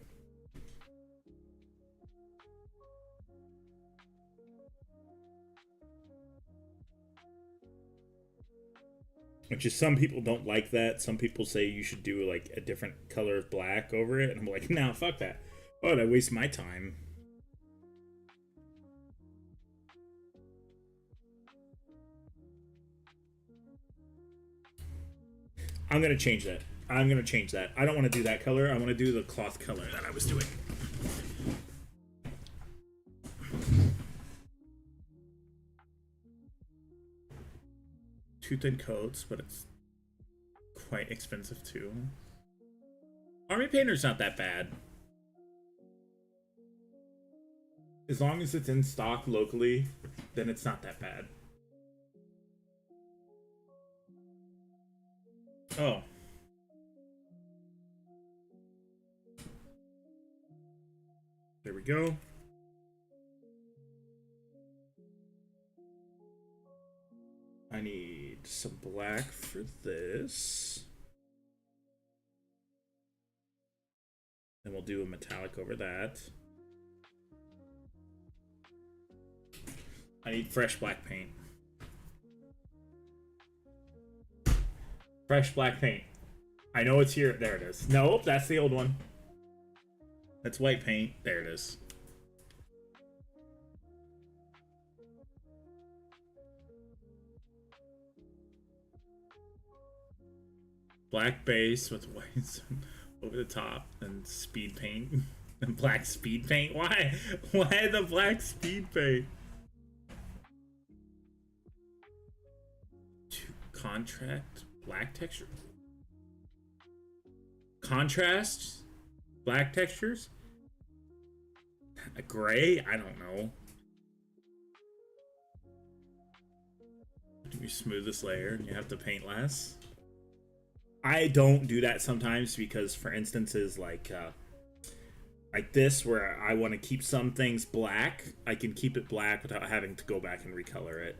Which is, some people don't like that. Some people say you should do like a different color of black over it. And I'm like, no, fuck that. Why would I waste my time? I'm going to change that. I'm going to change that. I don't want to do that color. I want to do the cloth color that I was doing. Too thin coats, but it's quite expensive too. Army Painter's not that bad. As long as it's in stock locally, then it's not that bad. Oh. There we go. I need some black for this. Then we'll do a metallic over that. I need fresh black paint. Fresh black paint. I know it's here. There it is. Nope, that's the old one. That's white paint. There it is. Black base with white over the top and speed paint. And black speed paint? Why? Why the black speed paint? To contract black texture. Contrast black textures? A gray? I don't know. You smooth this layer and you have to paint less. I don't do that sometimes because, for instances, like this, where I want to keep some things black, I can keep it black without having to go back and recolor it.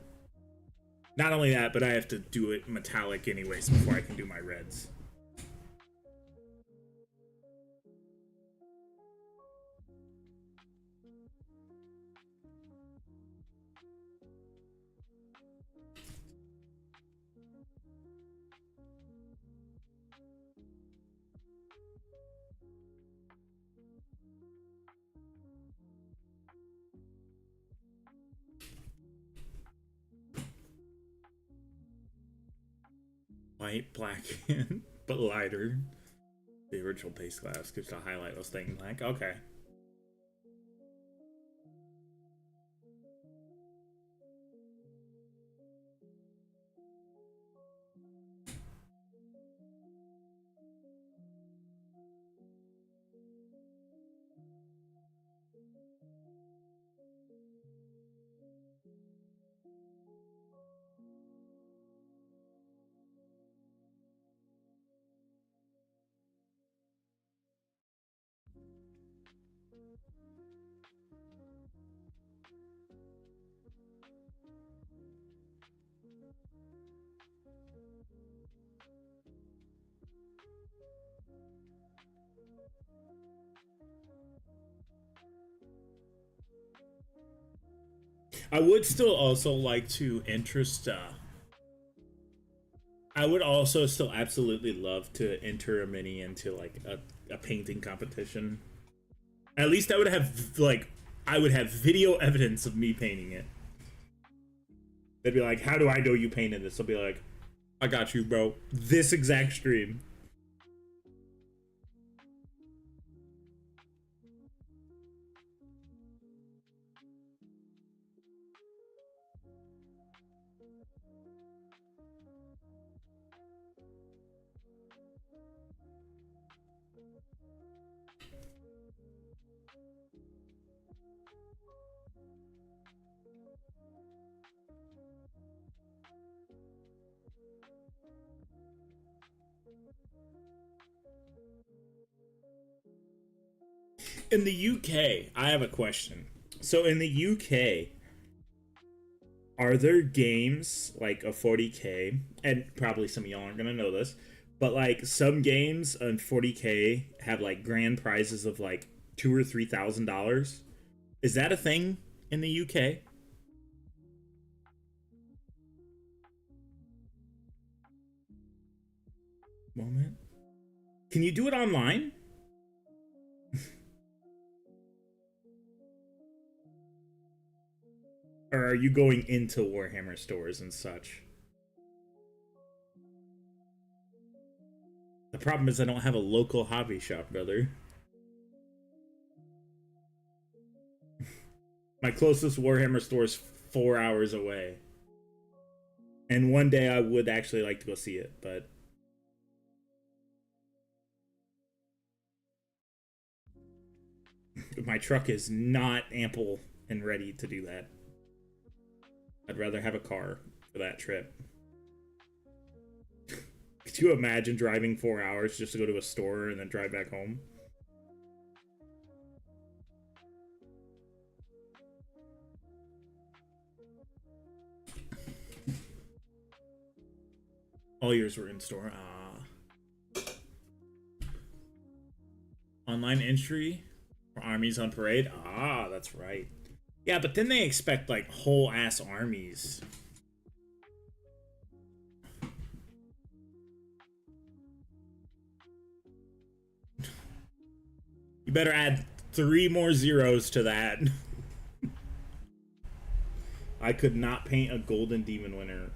Not only that, but I have to do it metallic anyways before I can do my reds. White, black, but lighter. The original base glass gives to highlight those things black. Okay. I would still also like to I would also still absolutely love to enter a mini into like a painting competition. At least I would have I would have video evidence of me painting it. They'd be like, "How do I know you painted this?" I'll be like, "I got you, bro. This exact stream." In the UK, I have a question. So in the UK, are there games like a 40K, and probably some of y'all aren't gonna know this, but like some games on 40K have like grand prizes of like $2,000 or $3,000? Is that a thing in the UK? Moment. Can you do it online? Or are you going into Warhammer stores and such? The problem is I don't have a local hobby shop, brother. My closest Warhammer store is 4 hours away. And one day I would actually like to go see it, but my truck is not ample and ready to do that. I'd rather have a car for that trip. Could you imagine driving 4 hours just to go to a store and then drive back home? All yours were in store. Online entry for armies on parade. Ah, that's right. Yeah, but then they expect like whole ass armies. better add 3 more zeros to that. I could not paint a golden demon winner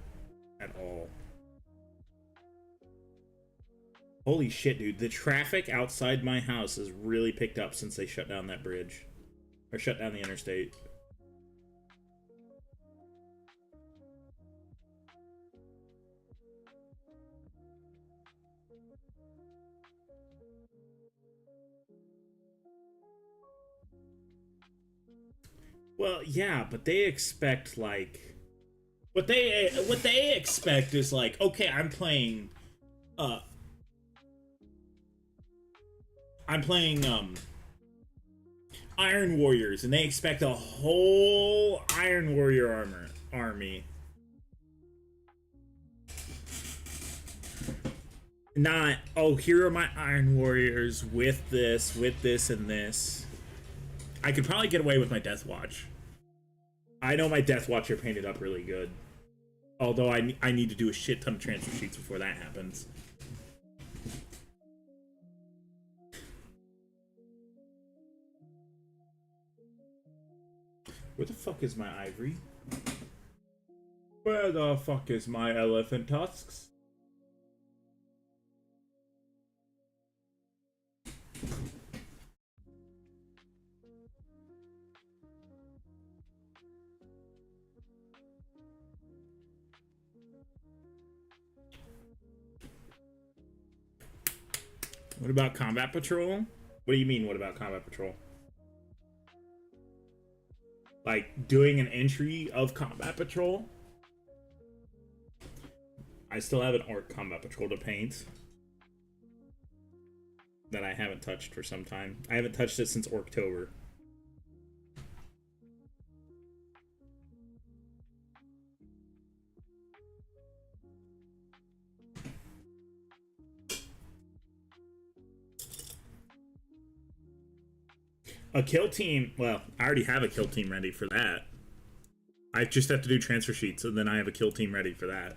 at all. Holy shit, dude. The traffic outside my house has really picked up since they shut down that bridge. Or shut down the interstate. Well, yeah, but they expect, like... What they expect is, like, okay, I'm playing Iron Warriors, and they expect a whole Iron Warrior army. Not, oh, here are my Iron Warriors with this, and this. I could probably get away with my Death Watch. I know my Death Watch are painted up really good. Although I need to do a shit ton of transfer sheets before that happens. Where the fuck is my ivory? Where the fuck is my elephant tusks? What about Combat Patrol? What do you mean, what about Combat Patrol? Like, doing an entry of Combat Patrol? I still have an Orc Combat Patrol to paint. That I haven't touched for some time. I haven't touched it since October. A kill team, well, I already have a kill team ready for that. I just have to do transfer sheets, and then I have a kill team ready for that.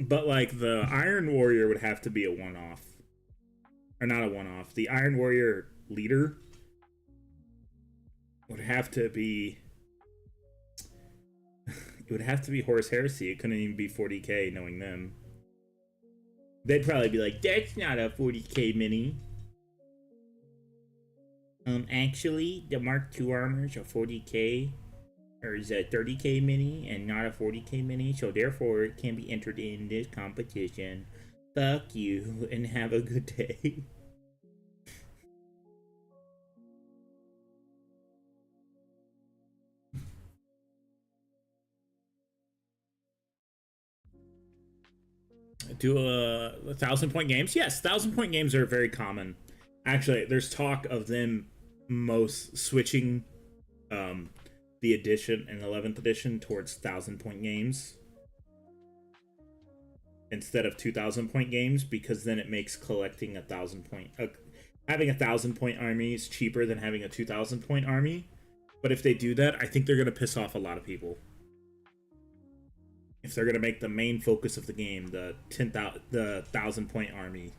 But, like, the Iron Warrior would have to be a one-off. Or not a one-off. The Iron Warrior leader would have to be... It would have to be Horus Heresy. It couldn't even be 40k, knowing them. They'd probably be like, that's not a 40k mini. Actually, the Mark II armor's a 40k... or is a 30k mini and not a 40k mini, so therefore it can be entered in this competition. Fuck you and have a good day. Do a 1,000-point games? Yes, 1,000-point games are very common. Actually, there's talk of them most switching the edition and 11th edition towards 1,000-point games instead of 2,000-point games, because then it makes collecting 1,000-point having 1,000-point army is cheaper than having a 2,000-point army. But if they do that, I think they're going to piss off a lot of people. If they're going to make the main focus of the game the 1,000-point army,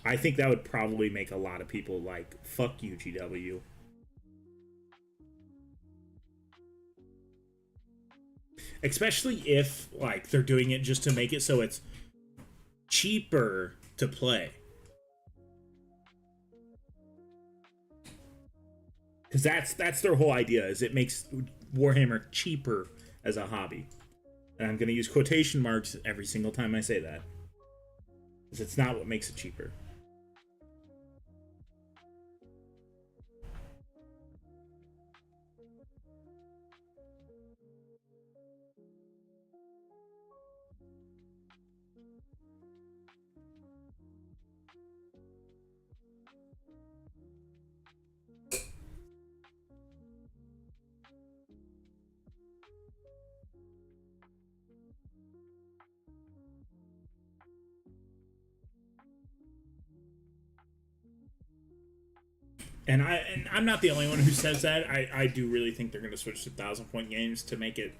I think that would probably make a lot of people like, fuck you, GW. Especially if, like, they're doing it just to make it so it's cheaper to play. Because that's their whole idea, is it makes Warhammer cheaper as a hobby. And I'm going to use quotation marks every single time I say that. Because it's not what makes it cheaper. And I'm not the only one who says that. I do really think they're going to switch to 1,000-point games to make it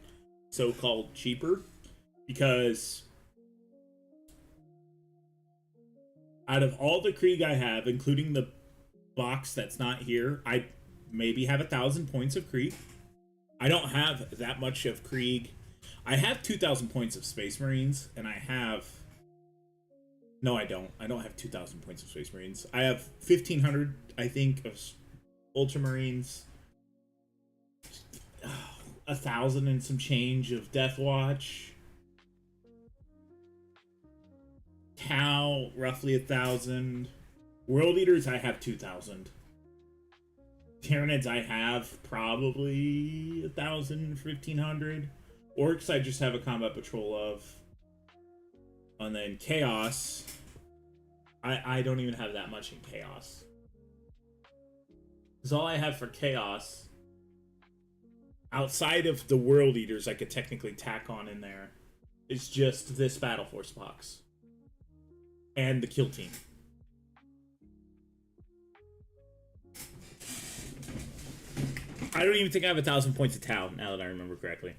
so-called cheaper, because out of all the Krieg I have, including the box that's not here, I maybe have 1,000 points of Krieg. I don't have that much of Krieg. I have 2,000 points of Space Marines, and I have... No, I don't. I don't have 2,000 points of Space Marines. I have 1,500, I think, of Ultramarines. 1,000 and some change of Death Watch. Tau, roughly 1,000. World Eaters, I have 2,000. Tyranids, I have probably 1,000, 1,500. Orcs, I just have a combat patrol of. And then Chaos, I don't even have that much in Chaos. Because all I have for Chaos, outside of the World Eaters I could technically tack on in there, is just this Battle Force box. And the Kill Team. I don't even think I have 1,000 points of Tau, now that I remember correctly.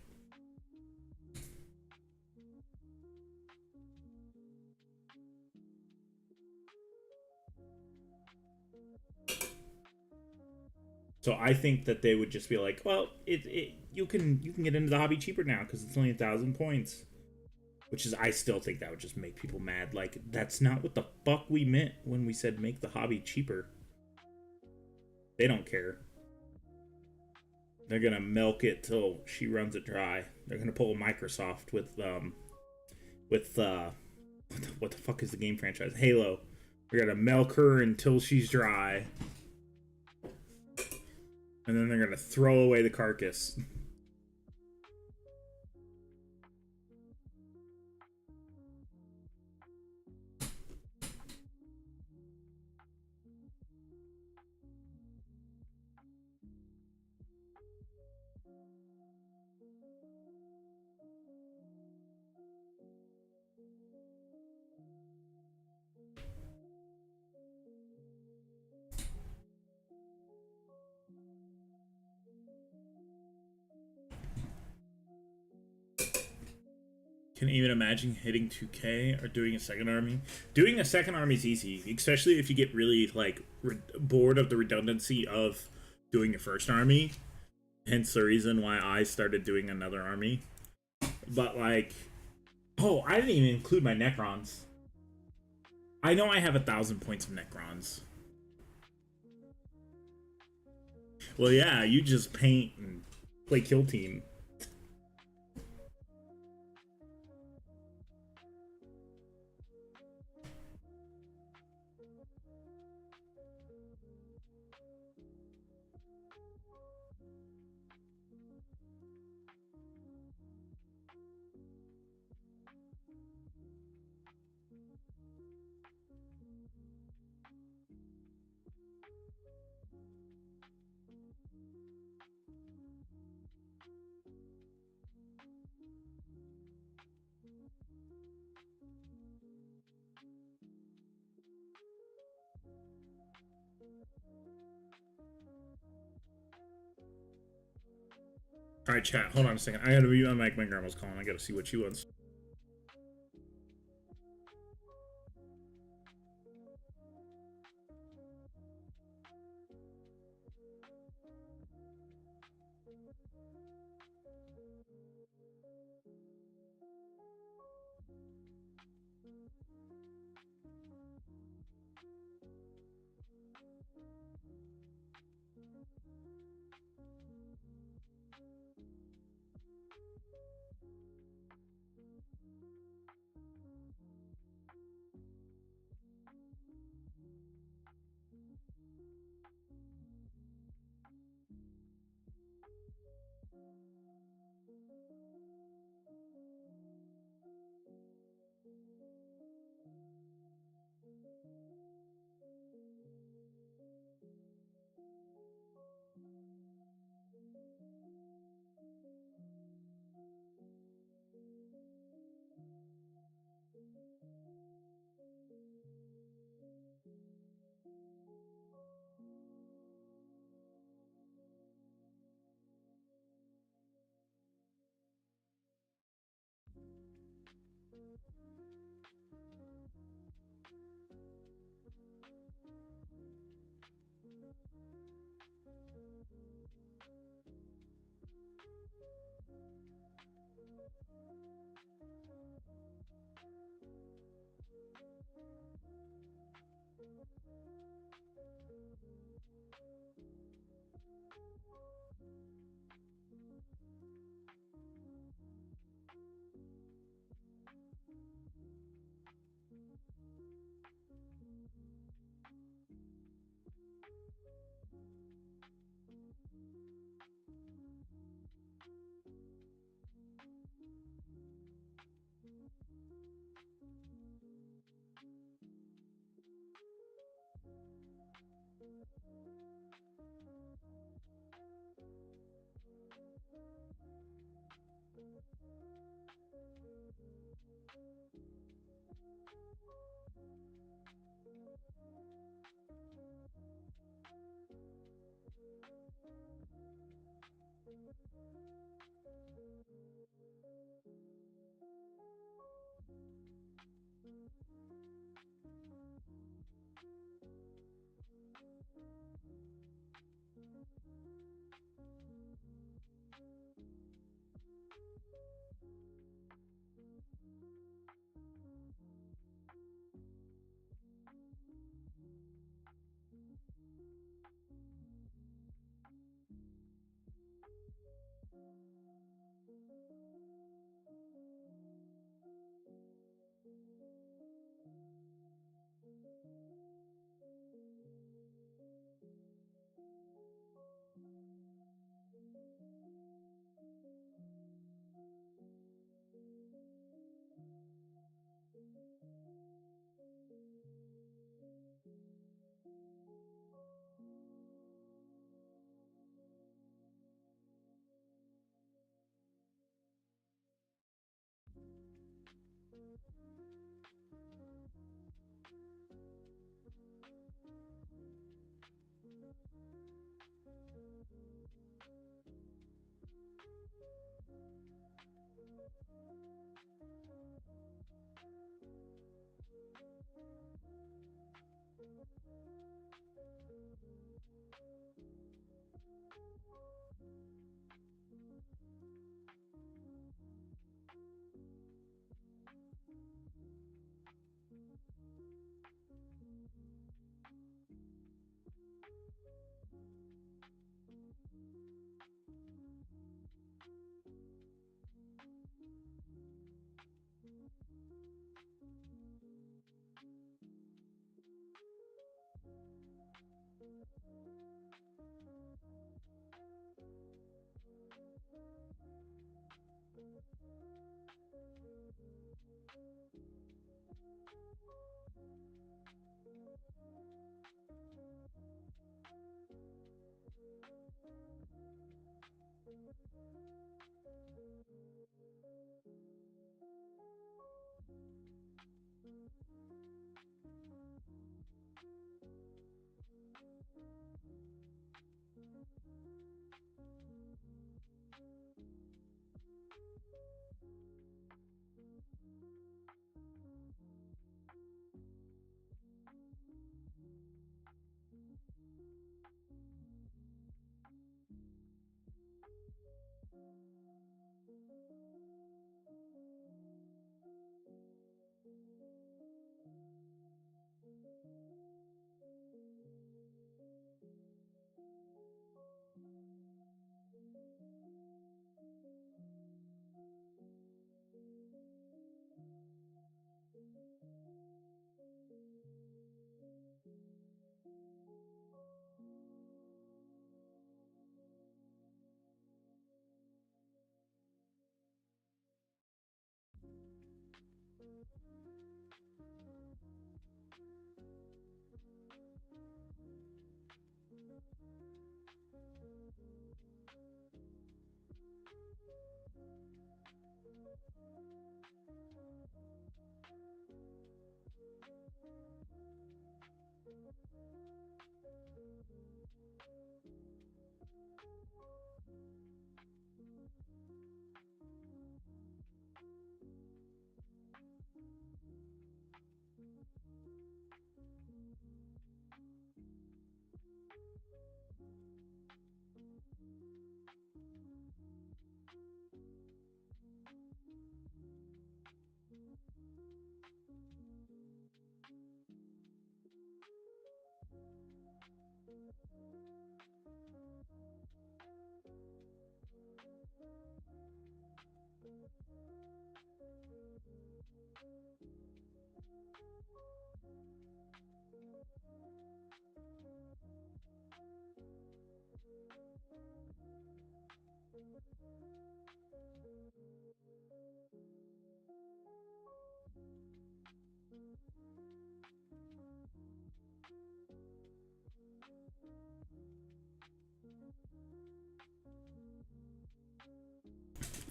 So I think that they would just be like, well, you can get into the hobby cheaper now because it's only 1,000 points. Which is, I still think that would just make people mad. Like, that's not what the fuck we meant when we said make the hobby cheaper. They don't care. They're gonna milk it till she runs it dry. They're gonna pull a Microsoft with what the fuck is the game franchise? Halo. We're gonna milk her until she's dry. And then they're gonna throw away the carcass. Can even imagine hitting 2K or doing a second army. Doing a second army is easy, especially if you get really like bored of the redundancy of doing your first army. Hence the reason why I started doing another army. But like, oh, I didn't even include my Necrons. I know I have 1,000 points of Necrons. Well, yeah, you just paint and play Kill Team. Alright, chat, hold on a second. I gotta mute my mic. My grandma's calling. I gotta see what she wants.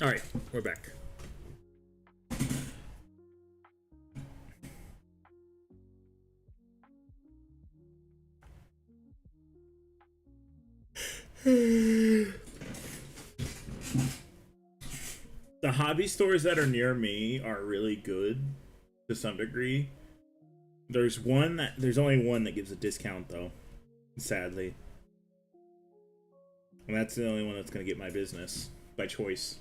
All right, we're back. The hobby stores that are near me are really good to some degree. There's only one that gives a discount though, sadly. And that's the only one that's gonna get my business by choice.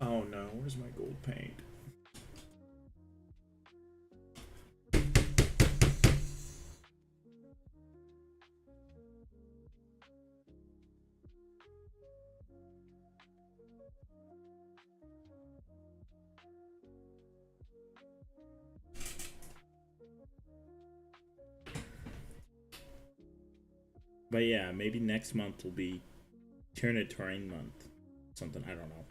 Oh no, where's my gold paint? But yeah, maybe next month will be Tyranid Terrain month. Something, I don't know.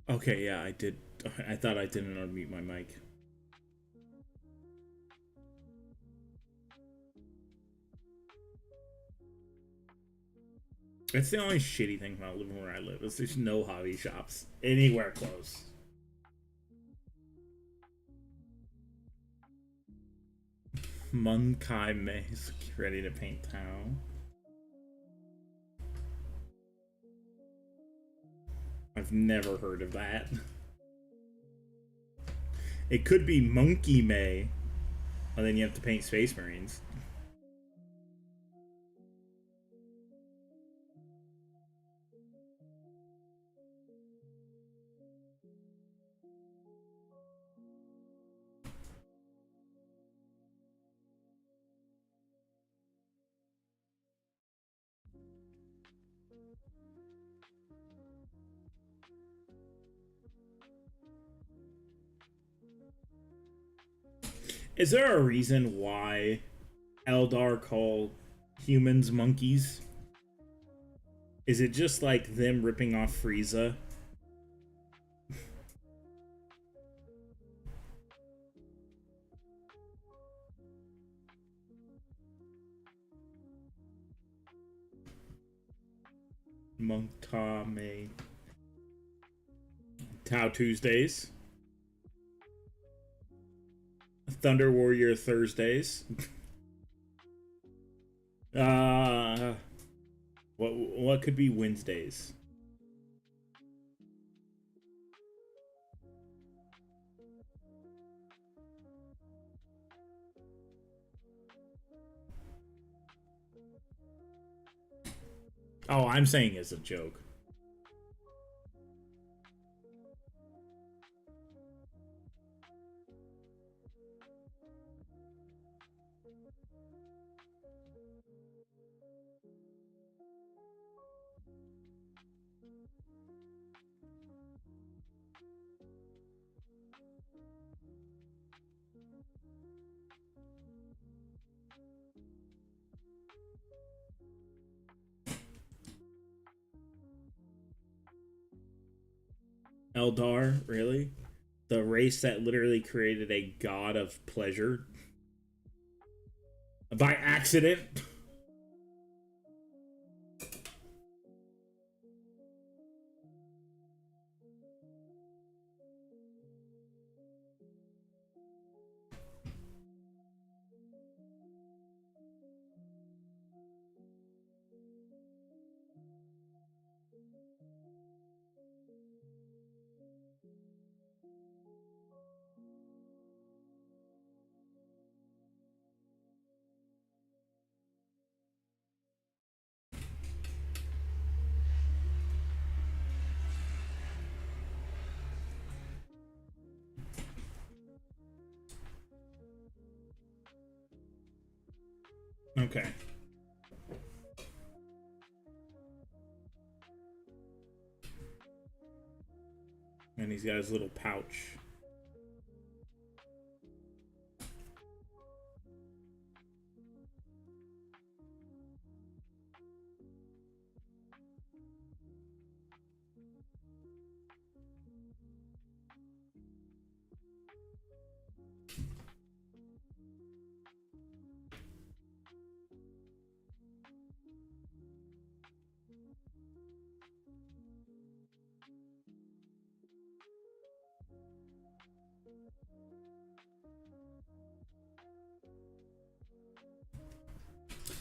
Okay, yeah, I did. I thought I didn't unmute my mic. That's the only shitty thing about living where I live is there's no hobby shops anywhere close. Munkai Maze ready to paint town. I've never heard of that. It could be Monkey May, and then you have to paint Space Marines. Is there a reason why Eldar call humans monkeys? Is it just like them ripping off Frieza? Monkame. Tau Tuesdays. Thunder Warrior Thursdays. What could be Wednesdays? Oh, I'm saying it's a joke. Eldar, really? The race that literally created a god of pleasure? By accident? Okay. And he's got his little pouch.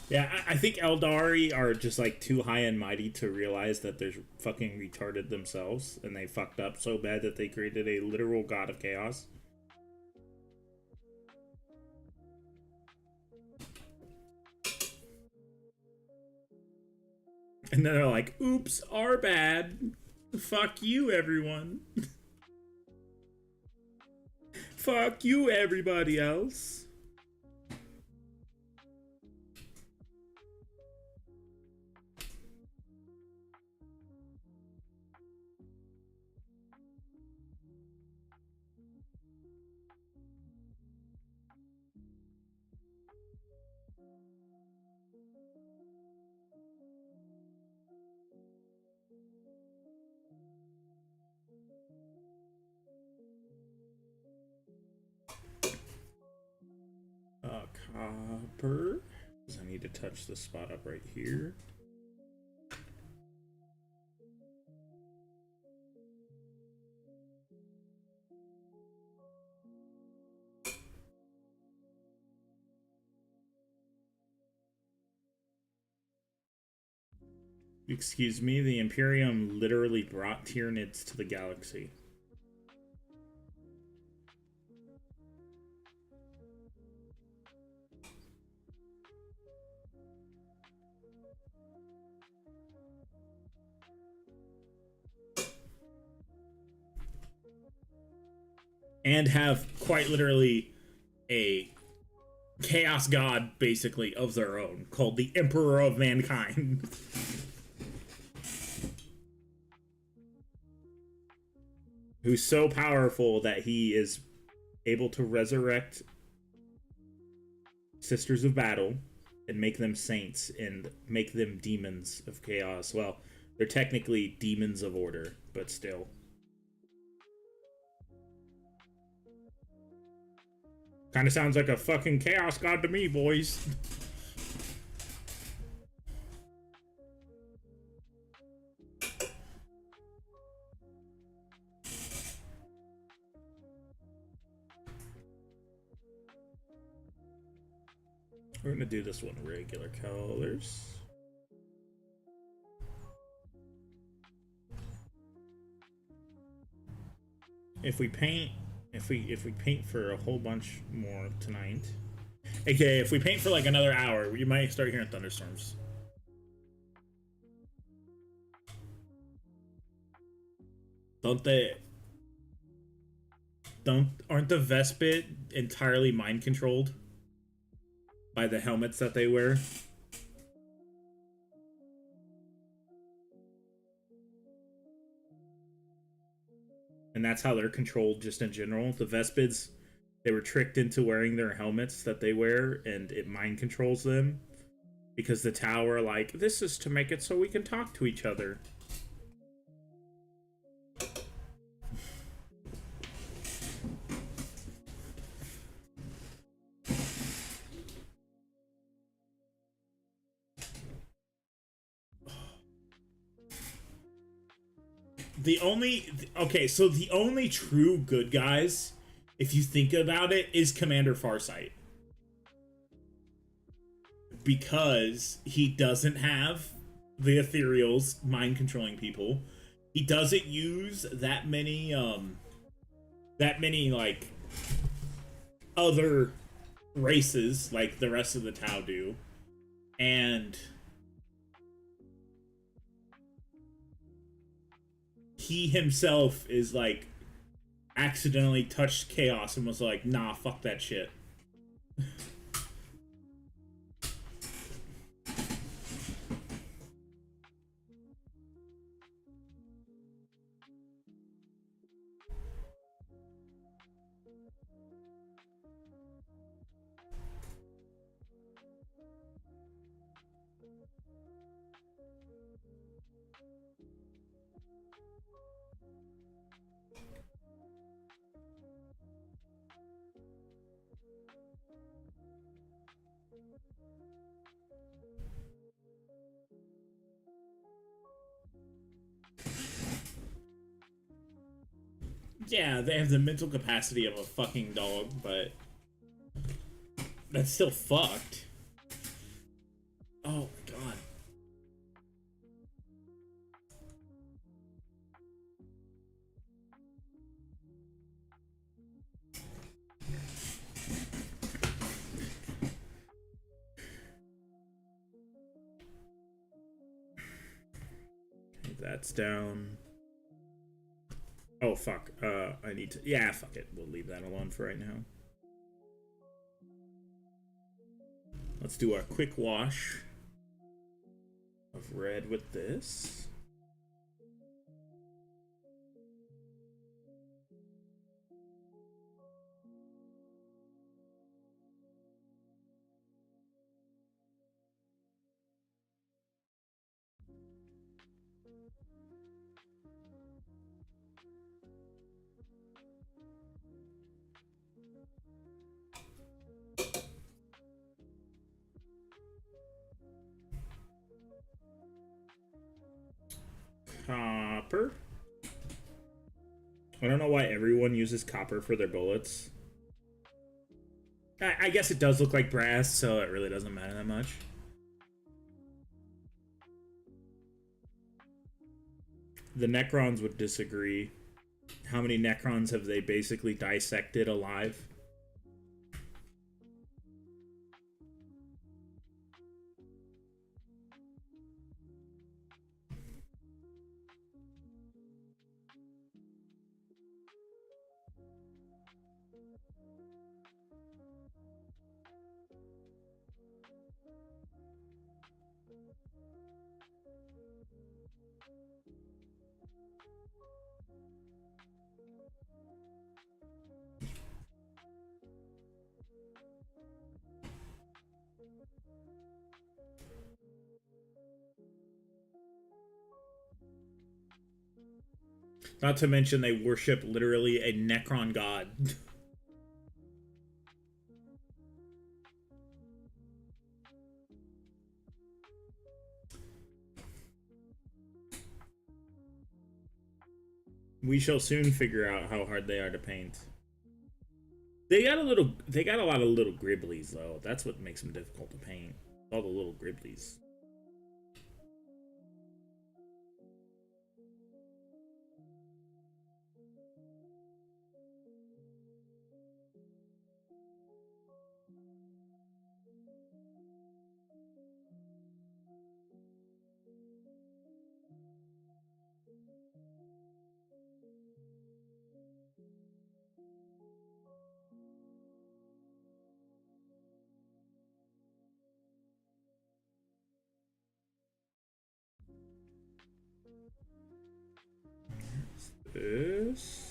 Yeah, I think Eldari are just like too high and mighty to realize that they're fucking retarded themselves, and they fucked up so bad that they created a literal god of chaos. And then they're like, oops, our bad. Fuck you, everyone. Fuck you, everybody else. Copper. I need to touch the spot up right here. Excuse me, the Imperium literally brought Tyranids to the galaxy. And have quite literally a chaos god, basically, of their own, called the Emperor of Mankind. Who's so powerful that he is able to resurrect Sisters of Battle and make them saints and make them demons of chaos. Well, they're technically demons of order, but still. Kind of sounds like a fucking chaos god to me, boys. We're gonna do this one regular colors. If we paint if we paint for a whole bunch more tonight, aka if we paint for like another hour, you might start hearing thunderstorms. Don't they? Aren't the Vespit entirely mind controlled by the helmets that they wear? And that's how they're controlled just in general. The Vespids, they were tricked into wearing their helmets that they wear, and it mind controls them. Because the Tau are like, this is to make it so we can talk to each other. So the only true good guys, if you think about it, is Commander Farsight. Because he doesn't have the Ethereals mind controlling people. He doesn't use that many like other races like the rest of the Tau do. And he himself is like accidentally touched chaos and was like, nah, fuck that shit. Yeah, they have the mental capacity of a fucking dog, but that's still fucked. Oh my god. Okay, that's down. Oh fuck. I need to. Yeah, fuck it. We'll leave that alone for right now. Let's do a quick wash of red with this. Copper. I don't know why everyone uses copper for their bullets. I guess it does look like brass, so it really doesn't matter that much. The Necrons would disagree. How many Necrons have they basically dissected alive? Not to mention they worship literally a Necron god. We shall soon figure out how hard they are to paint. They got a lot of little gribblies though. That's what makes them difficult to paint. All the little gribblies. This.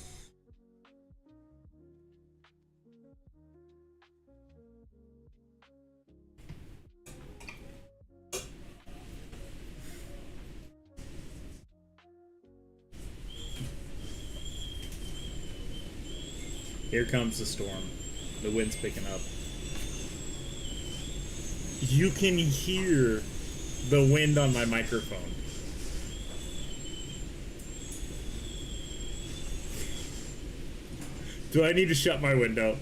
Here comes the storm. The wind's picking up. You can hear the wind on my microphone. Do I need to shut my window?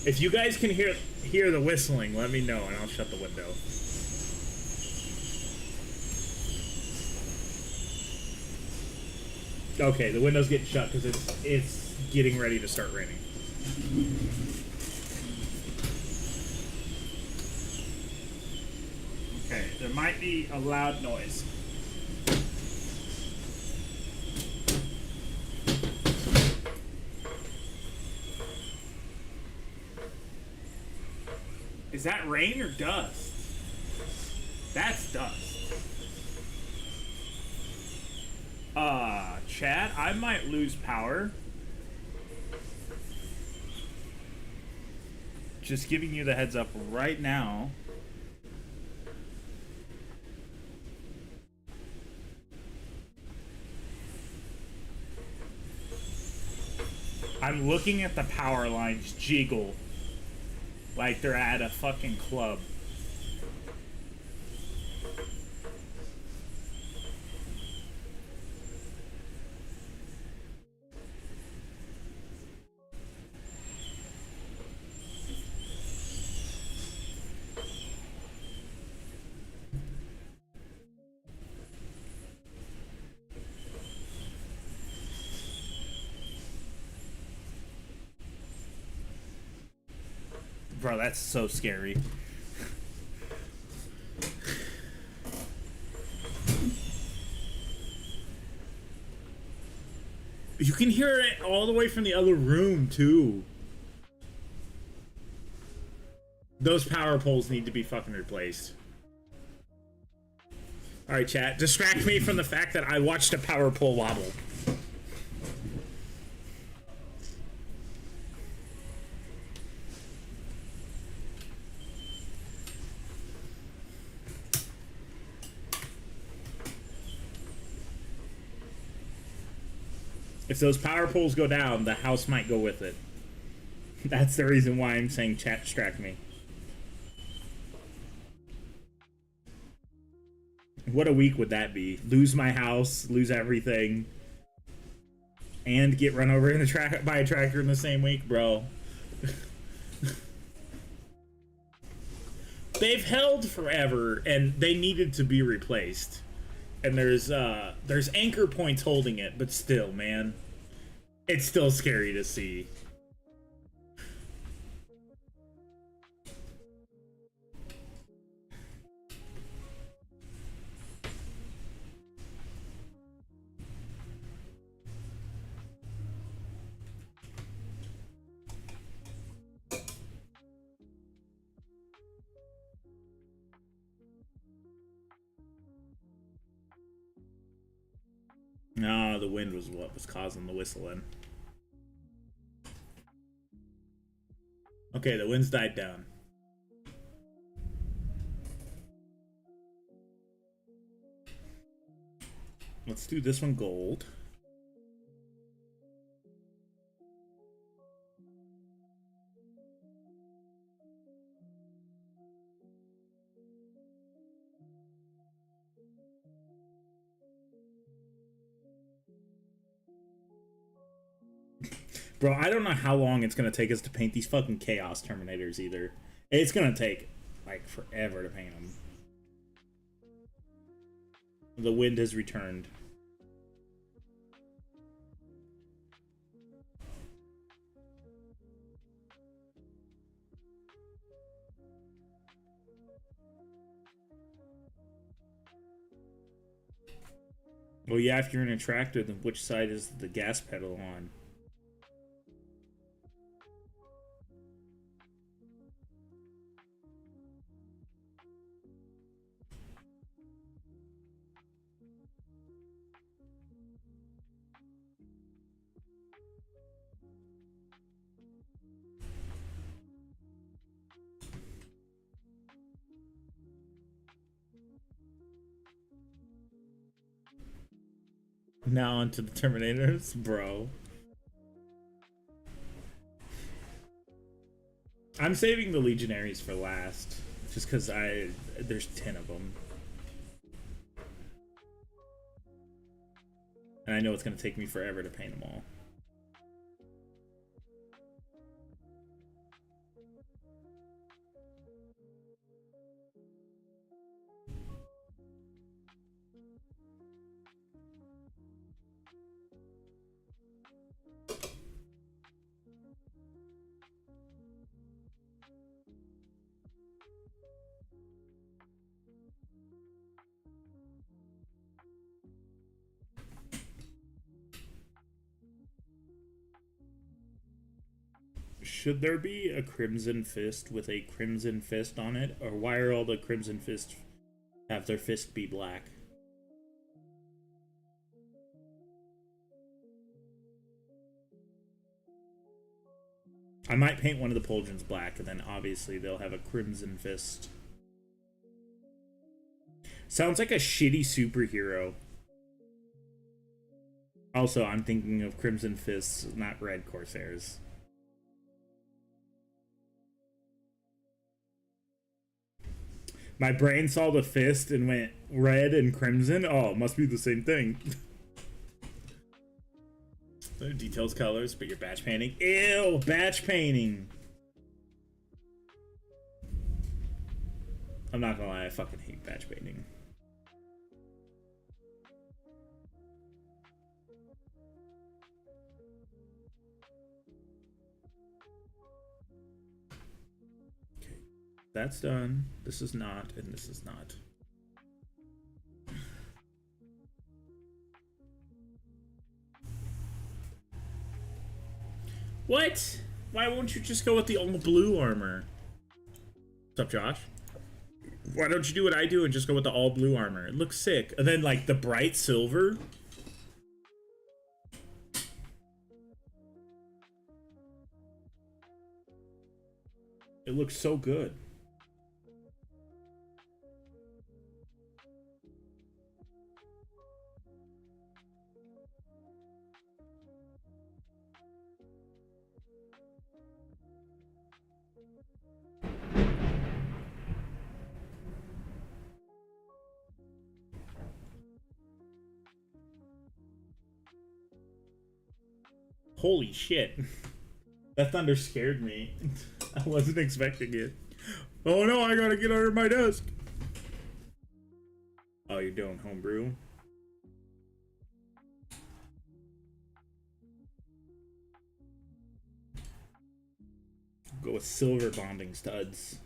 If you guys can hear the whistling, let me know and I'll shut the window. Okay, the window's getting shut because it's getting ready to start raining. Okay, there might be a loud noise. Is that rain or dust? That's dust. Chad, I might lose power. Just giving you the heads up right now. I'm looking at the power lines jiggle like they're at a fucking club. Bro, that's so scary. You can hear it all the way from the other room, too. Those power poles need to be fucking replaced. Alright, chat. Distract me from the fact that I watched a power pole wobble. If those power poles go down, the house might go with it. That's the reason why I'm saying chat distract me. What a week would that be? Lose my house, lose everything, and get run over in by a tractor in the same week, bro. They've held forever, and they needed to be replaced. And there's anchor points holding it, but still, man, it's still scary to see. No, the wind was what was causing the whistling. Okay, the wind's died down. Let's do this one gold. Bro, I don't know how long it's gonna take us to paint these fucking Chaos Terminators either. It's gonna take, like, forever to paint them. The wind has returned. Well, yeah, if you're in a tractor, then which side is the gas pedal on? Now onto the Terminators, bro. I'm saving the Legionaries for last, just because there's 10 of them. And I know it's going to take me forever to paint them all. Should there be a Crimson Fist with a Crimson Fist on it? Or why are all the Crimson Fists have their fist be black? I might paint one of the Pauldrons black, and then obviously they'll have a Crimson Fist. Sounds like a shitty superhero. Also, I'm thinking of Crimson Fists, not Red Corsairs. My brain saw the fist and went red and crimson. Oh, it must be the same thing. So details, colors, but you're batch painting. Ew, batch painting. I'm not gonna lie, I fucking hate batch painting. Okay, that's done. This is not, and this is not. What? Why won't you just go with the all blue armor? What's up, Josh? Why don't you do what I do and just go with the all blue armor? It looks sick. And then, like, the bright silver. It looks so good. Holy shit. That thunder scared me. I wasn't expecting it. Oh no, I gotta get under my desk. Oh, you're doing homebrew? Go with silver bonding studs.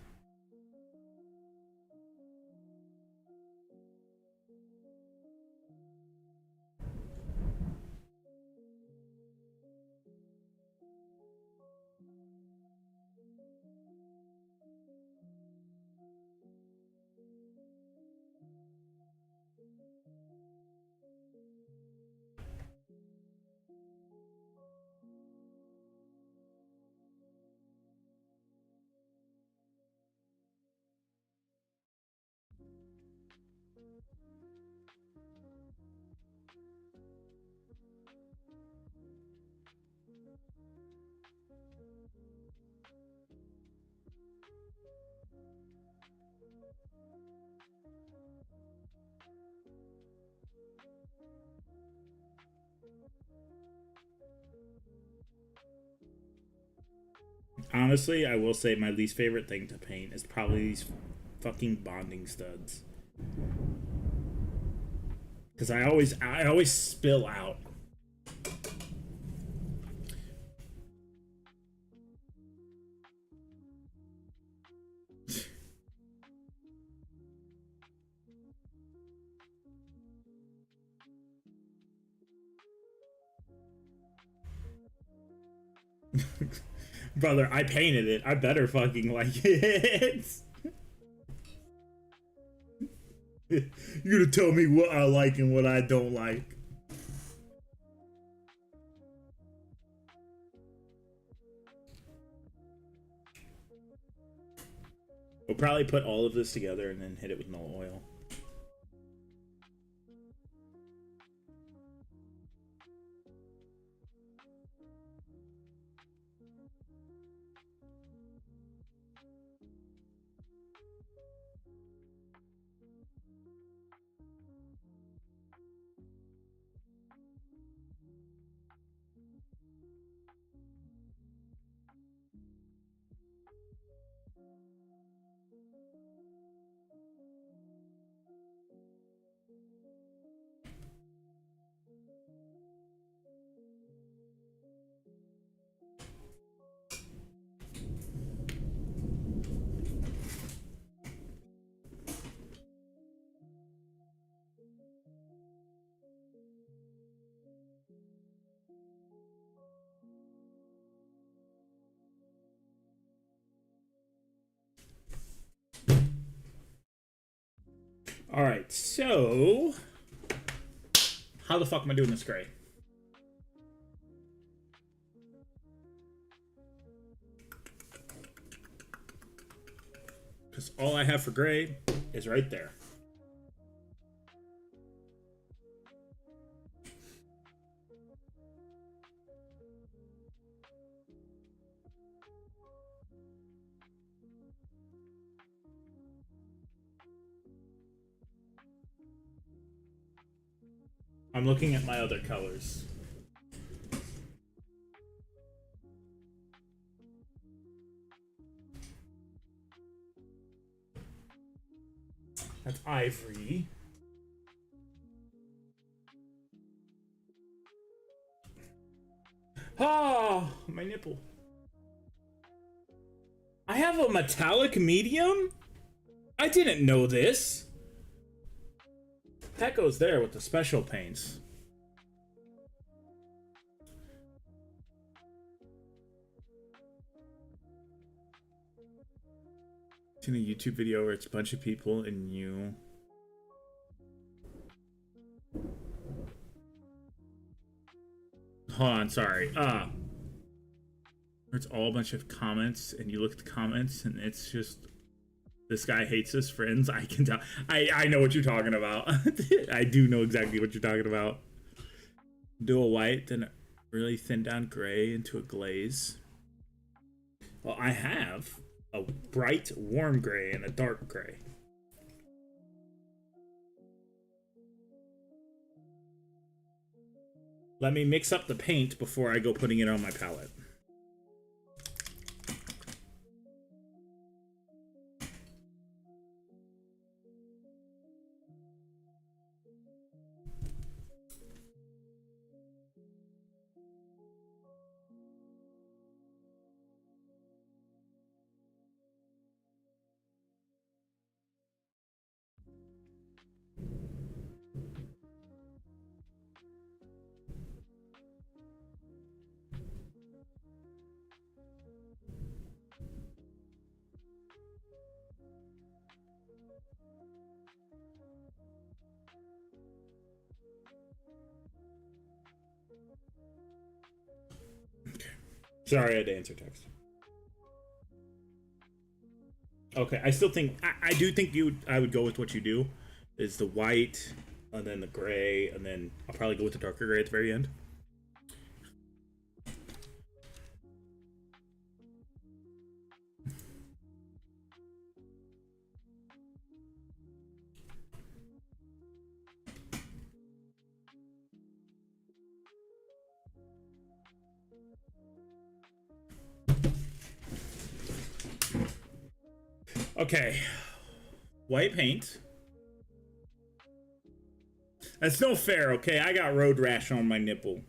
Honestly, I will say my least favorite thing to paint is probably these fucking bonding studs. Because I always spill out. Brother, I painted it. I better fucking like it. You're gonna tell me what I like and what I don't like. We'll probably put all of this together and then hit it with no oil. Alright, so how the fuck am I doing this gray? Because all I have for gray is right there. I'm looking at my other colors. That's ivory. Ah, my nipple. I have a metallic medium? I didn't know this. That goes there with the special paints. Seen a YouTube video where it's a bunch of people and you... Hold on, sorry. It's all a bunch of comments and you look at the comments and it's just... This guy hates his friends. I can tell. I know what you're talking about. I do know exactly what you're talking about. Do a white, then a really thin down gray into a glaze. Well, I have a bright, warm gray and a dark gray. Let me mix up the paint before I go putting it on my palette. Sorry, I had to answer text. Okay, I still think I do think I would go with what you do, is the white, and then the gray, and then I'll probably go with the darker gray at the very end. Okay, white paint. That's no fair, okay? I got road rash on my nipple.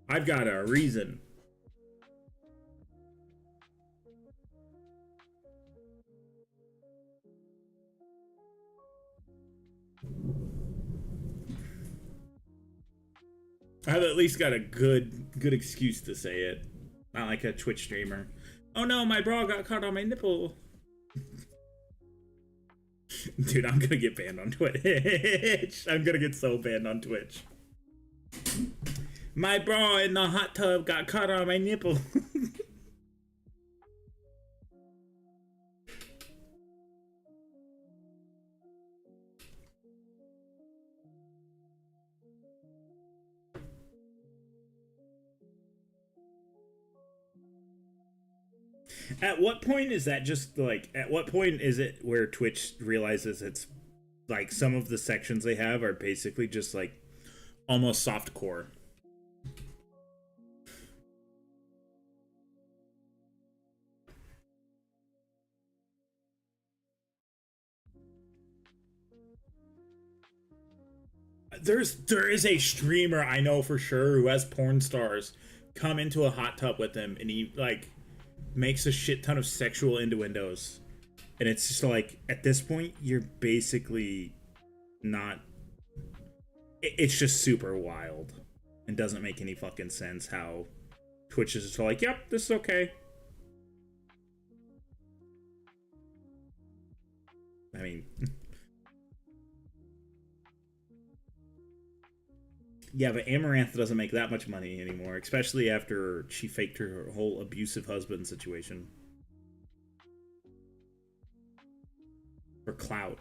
I've got a reason. I've at least got a good excuse to say it. Not like a Twitch streamer. Oh no, my bra got caught on my nipple. Dude, I'm gonna get banned on Twitch. I'm gonna get so banned on Twitch. My bra in the hot tub got caught on my nipple. At what point is that just like, at what point is it where Twitch realizes it's like some of the sections they have are basically just like almost softcore? There is a streamer I know for sure who has porn stars come into a hot tub with him, and he like makes a shit ton of sexual innuendos, and it's just like, at this point you're basically not, it's just super wild and doesn't make any fucking sense how Twitch is just like, yep, this is okay. I mean, yeah, but Amaranth doesn't make that much money anymore, especially after she faked her whole abusive husband situation. For clout.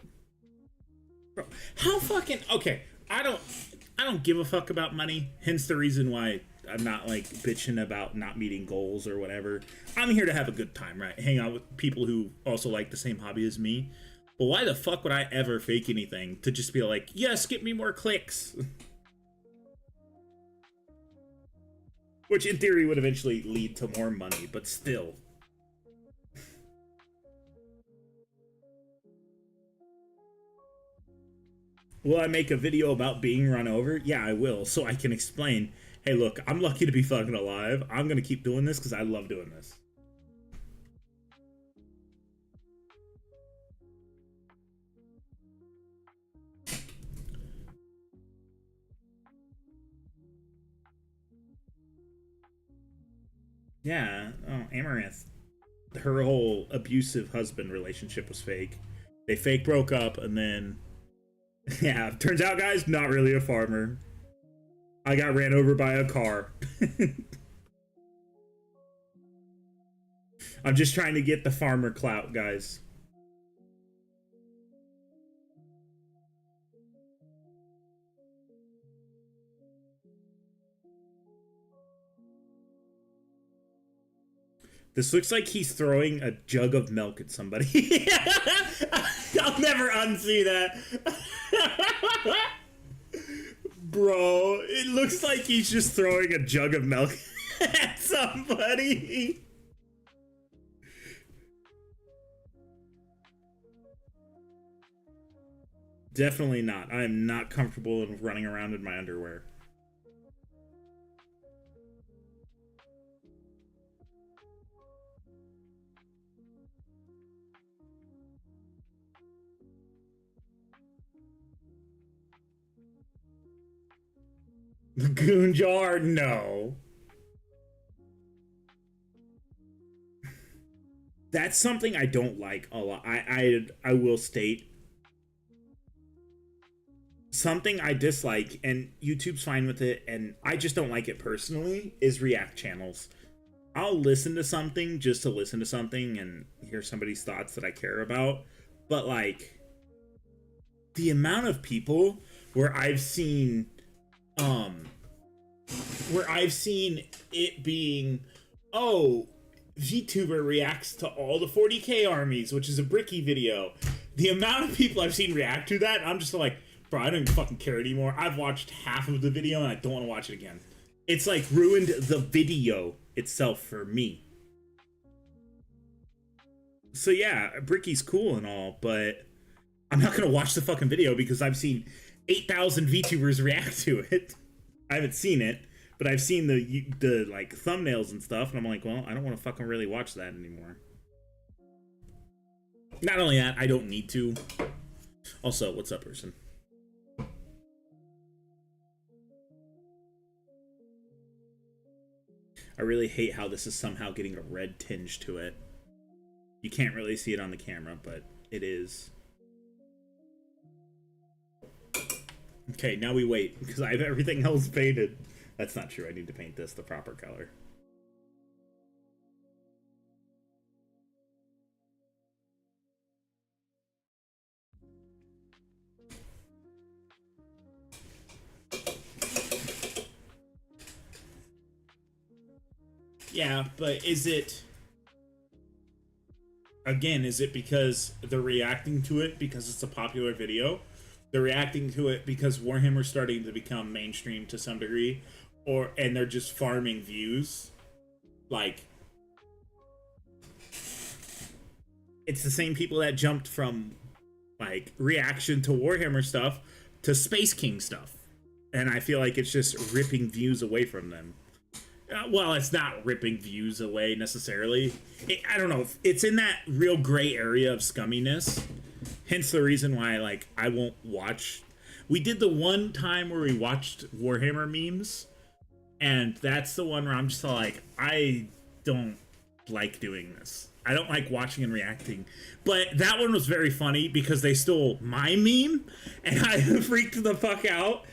Bro, how fucking... Okay, I don't give a fuck about money, hence the reason why I'm not, like, bitching about not meeting goals or whatever. I'm here to have a good time, right? Hang out with people who also like the same hobby as me. But why the fuck would I ever fake anything to just be like, yes, get me more clicks? Which in theory would eventually lead to more money, but still. Will I make a video about being run over? Yeah, I will, so I can explain, hey look, I'm lucky to be fucking alive. I'm gonna keep doing this because I love doing this. Yeah, oh, Amaranth. Her whole abusive husband relationship was fake. They fake broke up, and then... Yeah, turns out, guys, not really a farmer. I got ran over by a car. I'm just trying to get the farmer clout, guys. This looks like he's throwing a jug of milk at somebody. I'll never unsee that. Bro, it looks like he's just throwing a jug of milk at somebody. Definitely not. I am not comfortable in running around in my underwear. The goon jar? No. That's something I don't like a lot. I will state something I dislike, and YouTube's fine with it, and I just don't like it personally, is react channels. I'll listen to something just to listen to something and hear somebody's thoughts that I care about, but like the amount of people where I've seen it being, oh, VTuber reacts to all the 40k armies, which is a Bricky video. The amount of people I've seen react to that, I'm just like, bro, I don't even fucking care anymore. I've watched half of the video and I don't want to watch it again. It's like ruined the video itself for me. So yeah, Bricky's cool and all, but I'm not gonna watch the fucking video because I've seen 8,000 VTubers react to it. I haven't seen it, but I've seen the like thumbnails and stuff, and I'm like, well, I don't want to fucking really watch that anymore. Not only that, I don't need to. Also, what's up, person? I really hate how this is somehow getting a red tinge to it. You can't really see it on the camera, but it is. Okay, now we wait, because I have everything else painted. That's not true. I need to paint this the proper color. Yeah, but is it... Again, is it because they're reacting to it because it's a popular video? They're reacting to it because Warhammer's starting to become mainstream to some degree? And they're just farming views? Like... It's the same people that jumped from, like, reaction to Warhammer stuff to Space King stuff. And I feel like it's just ripping views away from them. Well, it's not ripping views away necessarily. I don't know. It's in that real gray area of scumminess. Hence the reason why, like, I won't watch. We did the one time where we watched Warhammer memes, and that's the one where I'm just like, I don't like doing this. I don't like watching and reacting. But that one was very funny because they stole my meme, and I freaked the fuck out.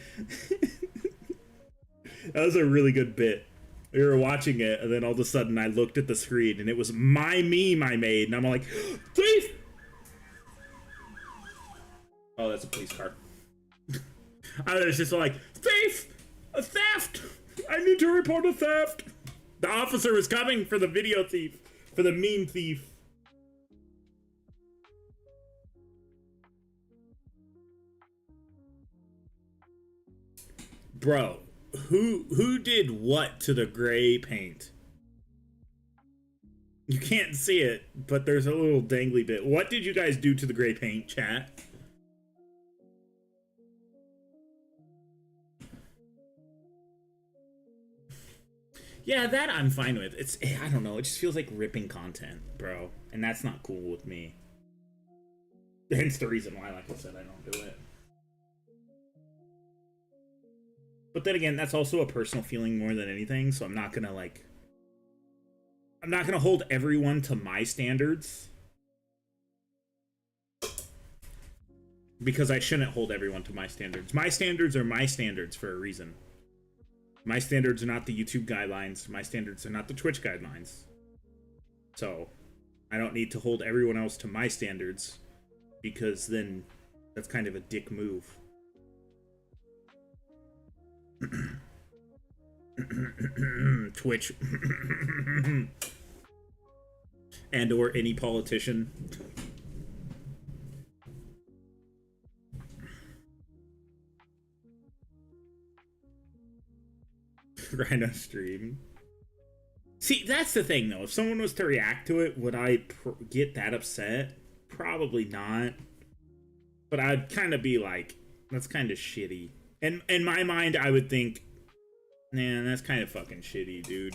That was a really good bit. We were watching it, and then all of a sudden I looked at the screen, and it was my meme I made, and I'm like, thief! Oh, that's a police car. I was just like, thief! A theft! I need to report a theft! The officer was coming for the video thief, for the meme thief. Bro. Who did what to the gray paint? You can't see it, but there's a little dangly bit. What did you guys do to the gray paint, chat? Yeah, that I'm fine with. It's, I don't know, it just feels like ripping content, bro. And that's not cool with me. Hence the reason why, like I said, I don't do it. But then again, that's also a personal feeling more than anything, so I'm not gonna, like... I'm not gonna hold everyone to my standards. Because I shouldn't hold everyone to my standards. My standards are my standards for a reason. My standards are not the YouTube guidelines. My standards are not the Twitch guidelines. So, I don't need to hold everyone else to my standards, because then that's kind of a dick move. Twitch. And or any politician. Rhino stream. See, that's the thing though. If someone was to react to it, would I get that upset? Probably not. But I'd kind of be like, that's kind of shitty. And in my mind, I would think, man, that's kind of fucking shitty, dude.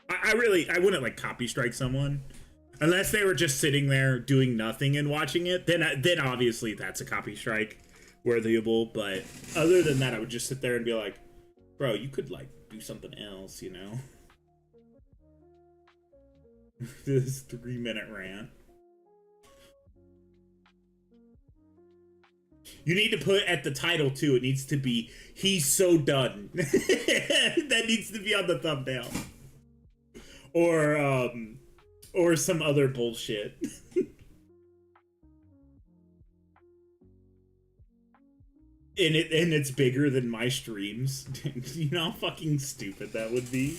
I wouldn't like copy strike someone unless they were just sitting there doing nothing and watching it. Then obviously that's a copy strike worthyable. But other than that, I would just sit there and be like, bro, you could like do something else, you know? This 3-minute rant. You need to put at the title too. It needs to be, he's so done. That needs to be on the thumbnail. Or some other bullshit. And it's bigger than my streams. You know how fucking stupid that would be?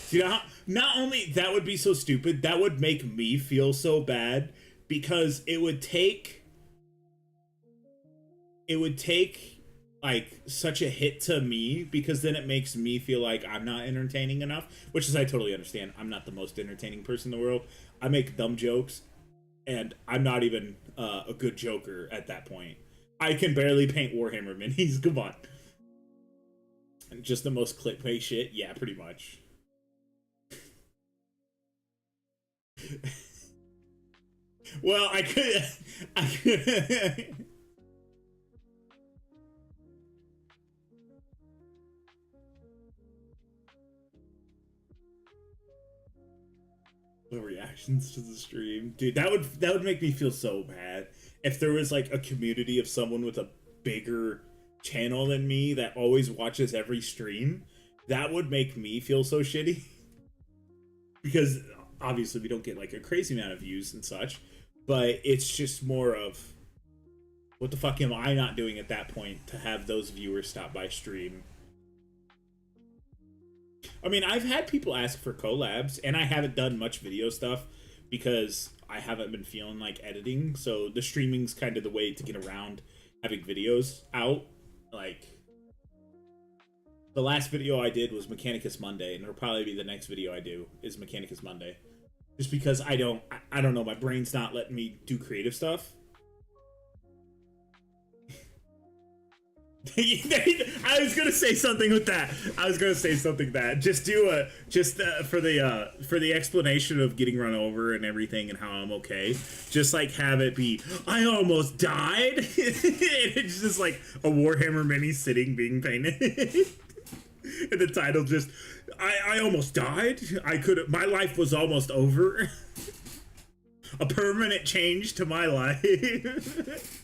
You know how, not only that would be so stupid, that would make me feel so bad, because it would take like such a hit to me, because then it makes me feel like I'm not entertaining enough, which is, I totally understand. I'm not the most entertaining person in the world. I make dumb jokes, and I'm not even a good joker at that point. I can barely paint Warhammer minis. Come on. And just the most clickbait shit? Yeah, pretty much. Well, I could reactions to the stream. Dude, that would make me feel so bad. If there was like a community of someone with a bigger channel than me that always watches every stream, that would make me feel so shitty. Because obviously we don't get like a crazy amount of views and such, but it's just more of, what the fuck am I not doing at that point to have those viewers stop by stream? I mean, I've had people ask for collabs, and I haven't done much video stuff because I haven't been feeling like editing, so the streaming's kind of the way to get around having videos out. Like, the last video I did was Mechanicus Monday, and it'll probably be the next video I do is Mechanicus Monday. Just because I don't know, my brain's not letting me do creative stuff. I was gonna say something with that. Just do for the explanation of getting run over and everything and how I'm okay. Just like have it be, I almost died. It's just like a Warhammer mini sitting being painted. And the title just, I almost died. My life was almost over. A permanent change to my life.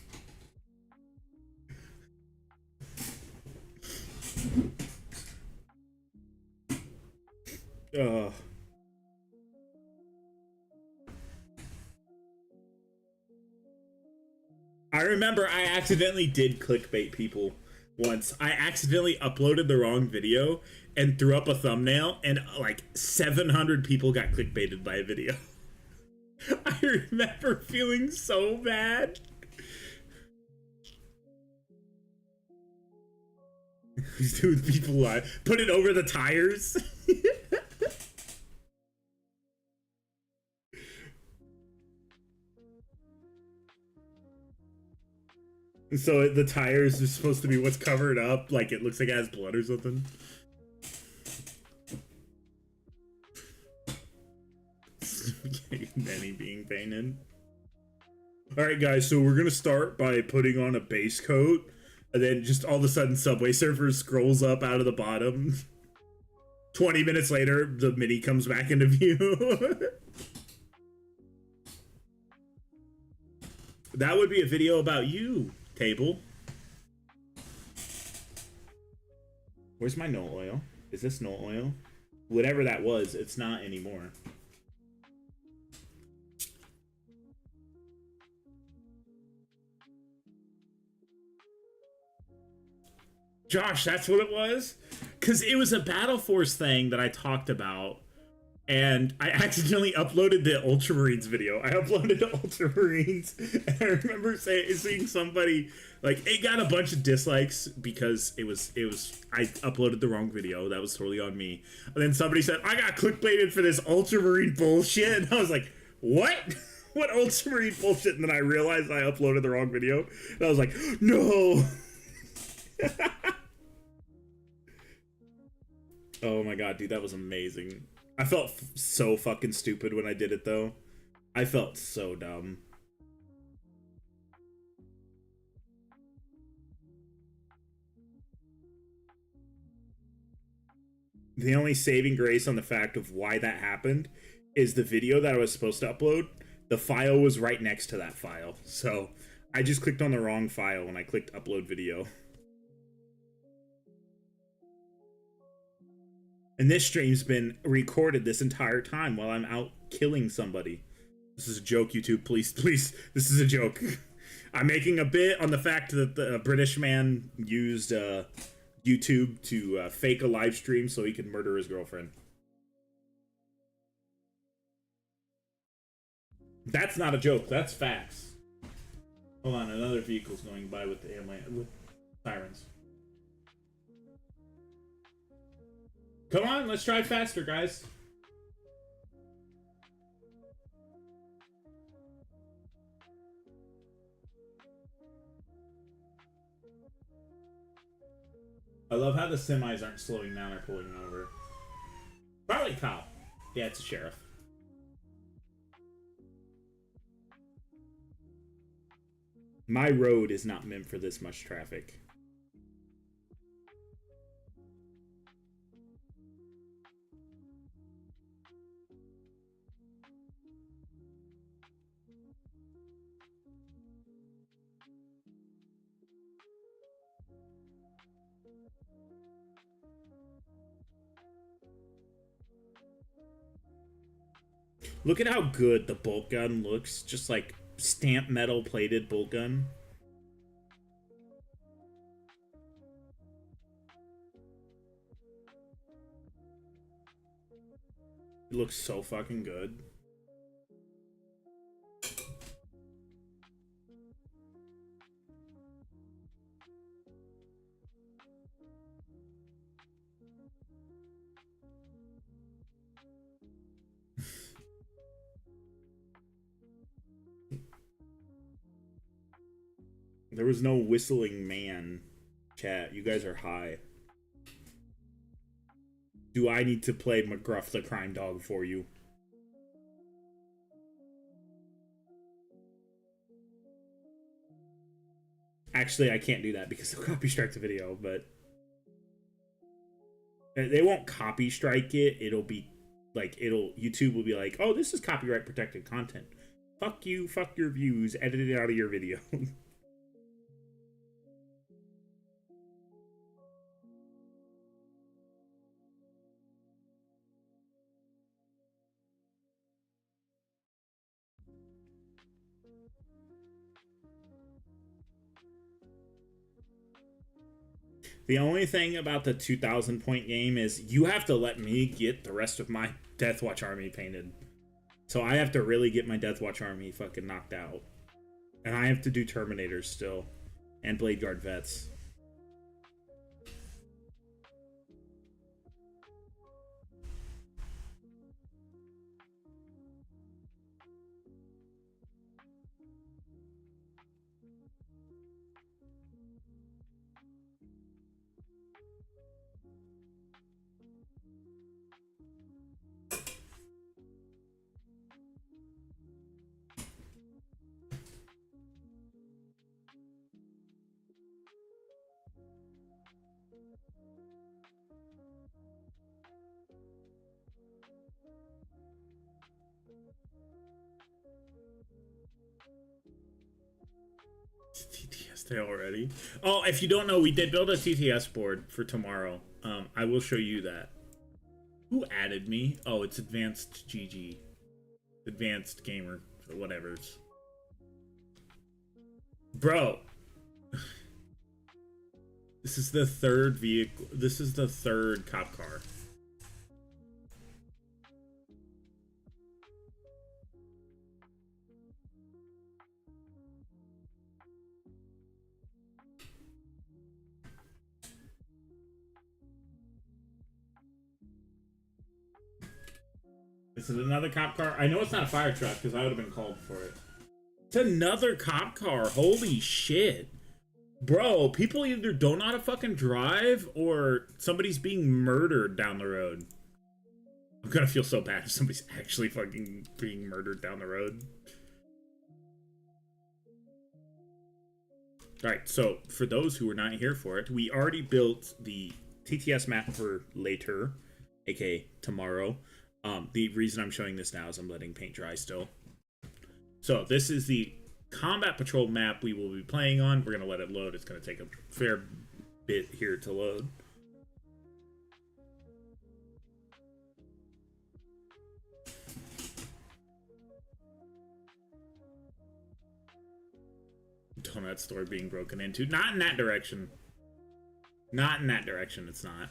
I remember I accidentally did clickbait people once. I accidentally uploaded the wrong video and threw up a thumbnail, and like 700 people got clickbaited by a video. I remember feeling so bad. These two people put it over the tires. So the tires are supposed to be what's covered up, like it looks like it has blood or something. Many being painted. Alright guys, so we're gonna start by putting on a base coat, and then just all of a sudden Subway Surfers scrolls up out of the bottom. 20 minutes later, the mini comes back into view. That would be a video about you, Table. Where's my no oil? Is this no oil? Whatever that was, it's not anymore. Josh, that's what it was? Because it was a Battle Force thing that I talked about, and I accidentally uploaded the Ultramarines video. I uploaded the Ultramarines, and I remember seeing somebody, like, it got a bunch of dislikes because I uploaded the wrong video. That was totally on me. And then somebody said, I got clickbaited for this Ultramarine bullshit, and I was like, what? What Ultramarine bullshit? And then I realized I uploaded the wrong video, and I was like, no! Oh my god, dude, that was amazing. I felt so fucking stupid when I did it, though. I felt so dumb. The only saving grace on the fact of why that happened is the video that I was supposed to upload. The file was right next to that file. So I just clicked on the wrong file when I clicked upload video. And this stream's been recorded this entire time while I'm out killing somebody. This is a joke, YouTube. Please, please. This is a joke. I'm making a bit on the fact that the British man used YouTube to fake a live stream so he could murder his girlfriend. That's not a joke. That's facts. Hold on, another vehicle's going by with the with sirens. Come on, let's drive faster, guys. I love how the semis aren't slowing down or pulling over. Probably a cop. Yeah, it's a sheriff. My road is not meant for this much traffic. Look at how good the bolt gun looks. Just like stamp metal plated bolt gun. It looks so fucking good. There was no whistling man, chat. You guys are high. Do I need to play McGruff the Crime Dog for you? Actually, I can't do that because they'll copy strike the video, but... They won't copy strike it. It'll be like, YouTube will be like, oh, this is copyright protected content. Fuck you, fuck your views, edit it out of your video. The only thing about the 2,000 point game is you have to let me get the rest of my Deathwatch army painted. So I have to really get my Deathwatch army fucking knocked out. And I have to do Terminators still. And Blade Guard vets. TTS day already? Oh, if you don't know, we did build a TTS board for tomorrow. I will show you that. Who added me? Oh, it's Advanced GG. Advanced Gamer. Whatever. Bro. This is the third vehicle. This is the third cop car. Is it another cop car? I know it's not a fire truck because I would have been called for it. It's another cop car. Holy shit. Bro, people either don't know how to fucking drive or somebody's being murdered down the road. I'm gonna feel so bad if somebody's actually fucking being murdered down the road. Alright, so for those who were not here for it, we already built the TTS map for later, aka tomorrow. The reason I'm showing this now is I'm letting paint dry still. So this is the combat patrol map we will be playing on. We're going to let it load. It's going to take a fair bit here to load. Donut store being broken into. Not in that direction. Not in that direction, it's not.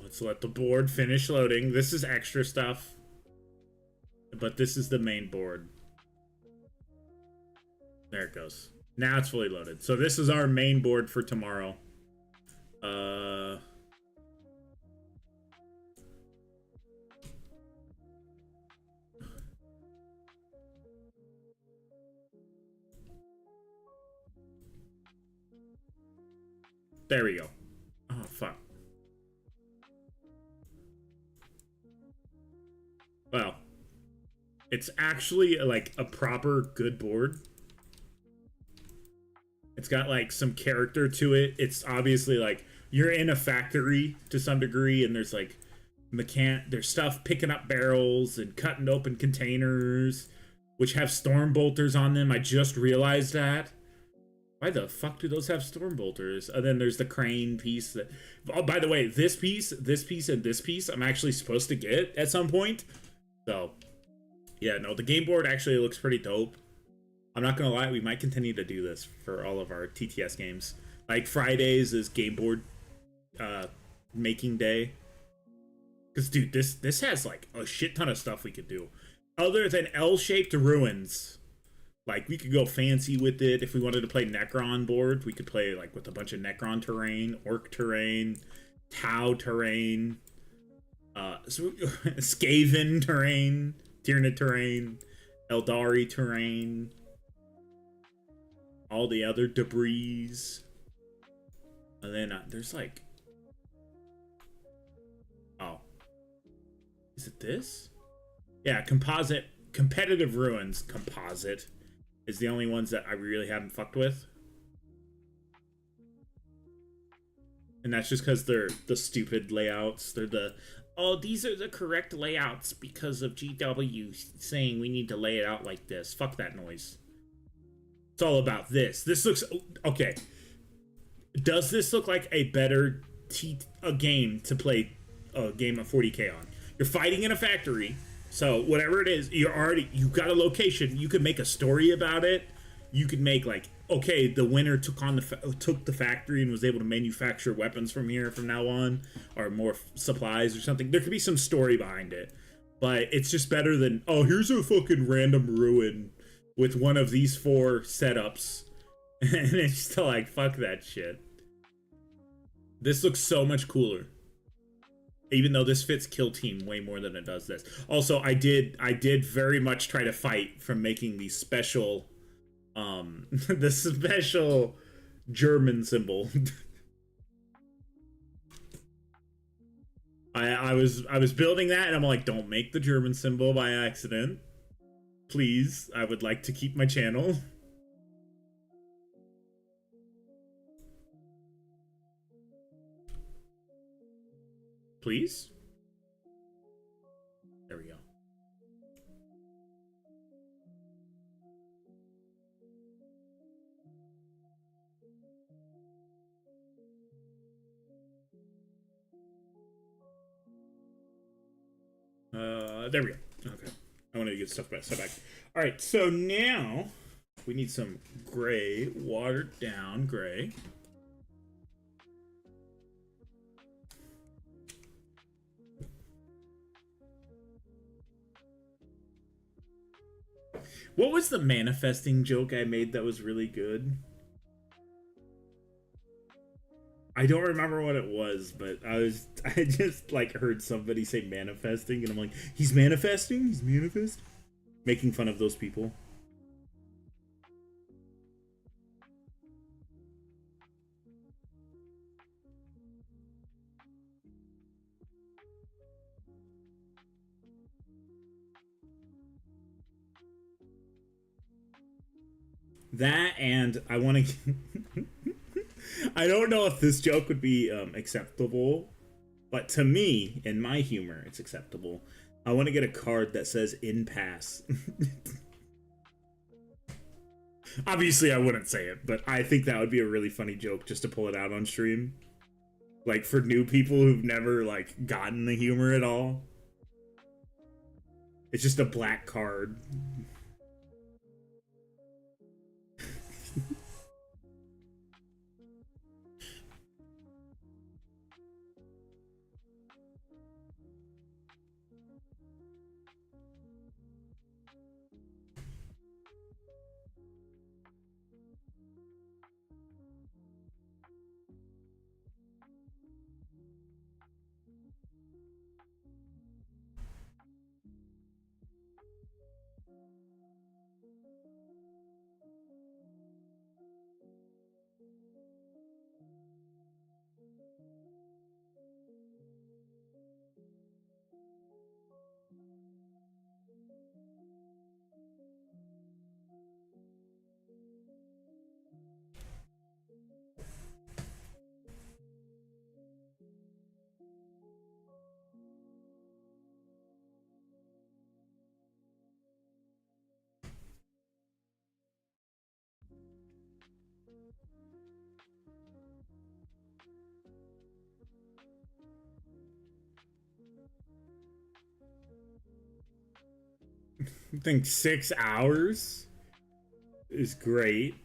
Let's let the board finish loading. This is extra stuff. But this is the main board. There it goes. Now it's fully loaded. So this is our main board for tomorrow. There we go. Oh, fuck. Well, It's actually like a proper good board. It's got like some character to it. It's obviously like you're in a factory to some degree, and there's like there's stuff picking up barrels and cutting open containers, which have storm bolters on them. I just realized that. Why the fuck do those have storm bolters? And then there's the crane piece that. Oh, by the way, this piece, and this piece, I'm actually supposed to get at some point. So, yeah, no, the game board actually looks pretty dope. I'm not gonna lie, we might continue to do this for all of our TTS games. Like Fridays is game board making day. Cause dude, this has like a shit ton of stuff we could do. Other than L-shaped ruins. Like we could go fancy with it. If we wanted to play Necron board, we could play like with a bunch of Necron terrain, Orc terrain, Tau terrain, Skaven terrain, Tyranid terrain, Eldari terrain, all the other debris. And then there's like, oh, is it this? Yeah, competitive ruins, composite is the only ones that I really haven't fucked with. And that's just because they're the stupid layouts. They're the, oh, these are the correct layouts because of GW saying we need to lay it out like this. Fuck that noise. It's all about this. This looks, okay. Does this look like a better game to play a game of 40k on? You're fighting in a factory. So whatever it is, you got a location. You could make a story about it. You could make like, okay, the winner took the factory and was able to manufacture weapons from here from now on, or more supplies or something. There could be some story behind it, but it's just better than, oh, here's a fucking random ruin with one of these 4 setups, and it's just like, fuck that shit. This looks so much cooler. Even though this fits Kill Team way more than it does this. Also, I did very much try to fight from making the special, the special German symbol. I was building that, and I'm like, don't make the German symbol by accident, please. I would like to keep my channel. Please? There we go. There we go. Okay. I wanted to get stuff back. All right, so now we need some gray, watered down gray. What was the manifesting joke I made that was really good? I don't remember what it was, but I just like heard somebody say manifesting, and I'm like, he's manifesting? He's manifesting? Making fun of those people. That, and I want to... I don't know if this joke would be acceptable, but to me, in my humor, it's acceptable. I want to get a card that says "in pass." Obviously, I wouldn't say it, but I think that would be a really funny joke just to pull it out on stream. Like, for new people who've never, like, gotten the humor at all. It's just a black card. I think 6 hours is great.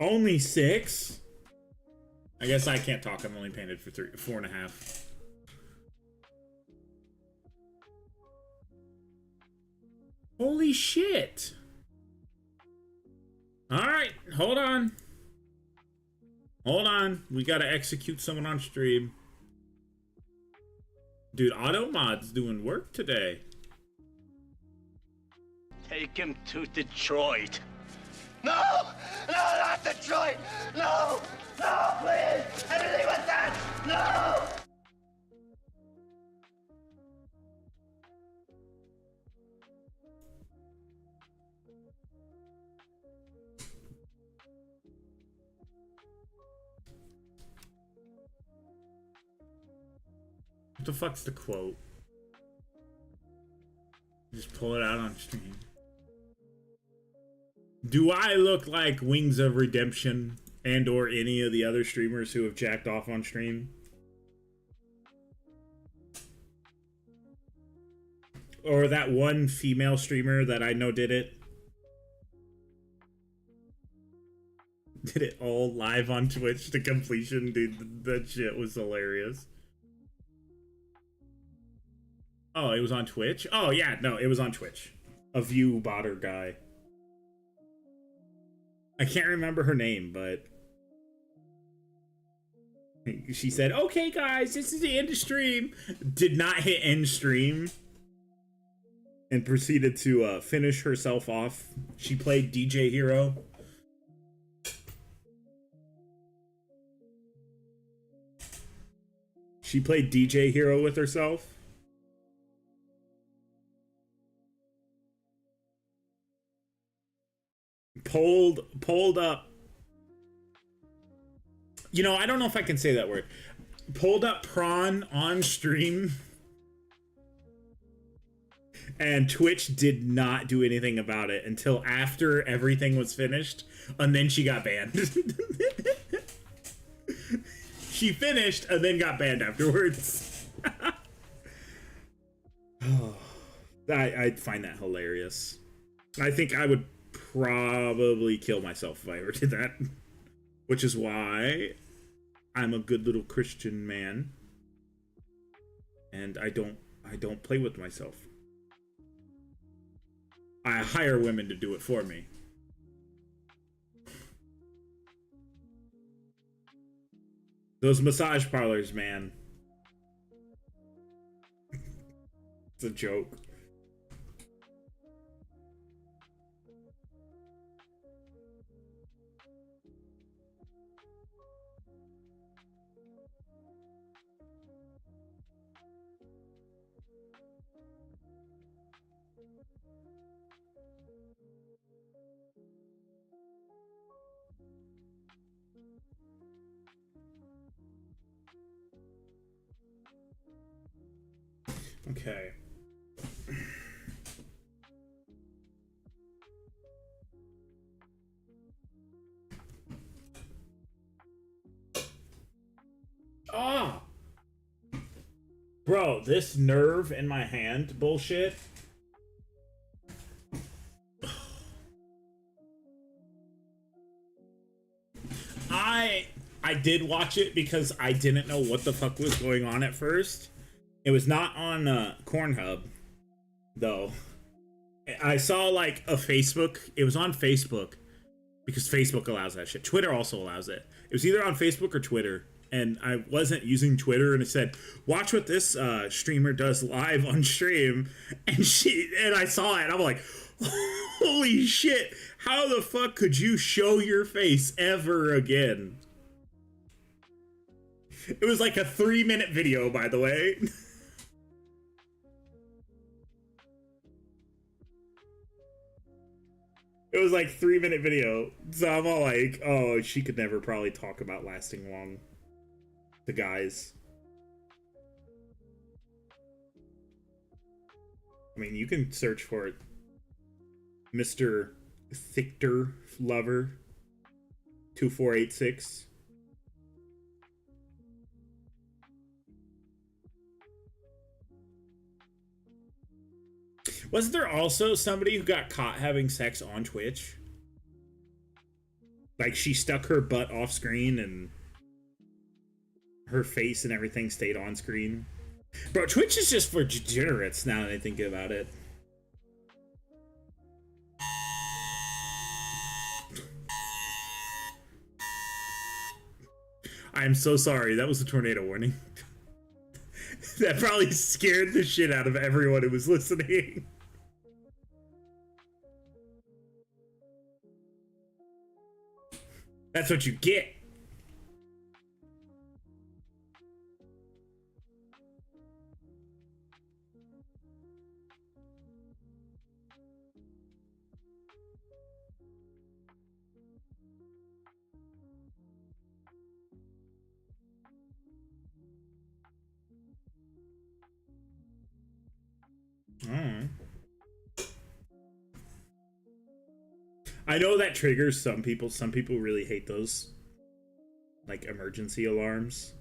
Only 6? I guess I can't talk. I'm only painted for 4.5. Holy shit. Alright, hold on. Hold on. We gotta execute someone on stream. Dude, Automod's doing work today. Take him to Detroit. No! No, not Detroit! No! No, please! Anything but that! No! What the fuck's the quote? Just pull it out on stream. Do I look like Wings of Redemption and or any of the other streamers who have jacked off on stream? Or that one female streamer that I know did it? Did it all live on Twitch to completion? Dude, that shit was hilarious. Oh, it was on Twitch? Oh, yeah, no, it was on Twitch. A view botter guy. I can't remember her name, but she said, okay, guys, this is the end of stream. Did not hit end stream. And proceeded to finish herself off. She played DJ Hero. She played DJ Hero with herself. Pulled up. You know, I don't know if I can say that word. Pulled up prawn on stream. And Twitch did not do anything about it until after everything was finished. And then she got banned. She finished and then got banned afterwards. I'd find that hilarious. I think I would probably kill myself if I ever did that. Which is why I'm a good little Christian man. And I don't play with myself. I hire women to do it for me. Those massage parlors, man. It's a joke. Okay. Ah! Bro, this nerve in my hand bullshit. I did watch it because I didn't know what the fuck was going on at first. It was not on Cornhub, though. I saw like a Facebook. It was on Facebook because Facebook allows that shit. Twitter also allows it. It was either on Facebook or Twitter, and I wasn't using Twitter, and it said, "Watch what this streamer does live on stream," and I saw it, and I'm like, "Holy shit! How the fuck could you show your face ever again?" It was like a 3-minute video, by the way. It was like 3-minute video. So I'm all like, oh, she could never probably talk about lasting long to guys. I mean, you can search for it. Mr. Thichter Lover. 2486. Wasn't there also somebody who got caught having sex on Twitch? Like, she stuck her butt off screen and her face and everything stayed on screen. Bro, Twitch is just for degenerates now that I think about it. I'm so sorry. That was a tornado warning. That probably scared the shit out of everyone who was listening. That's what you get. I know that triggers some people. Some people really hate those, like, emergency alarms.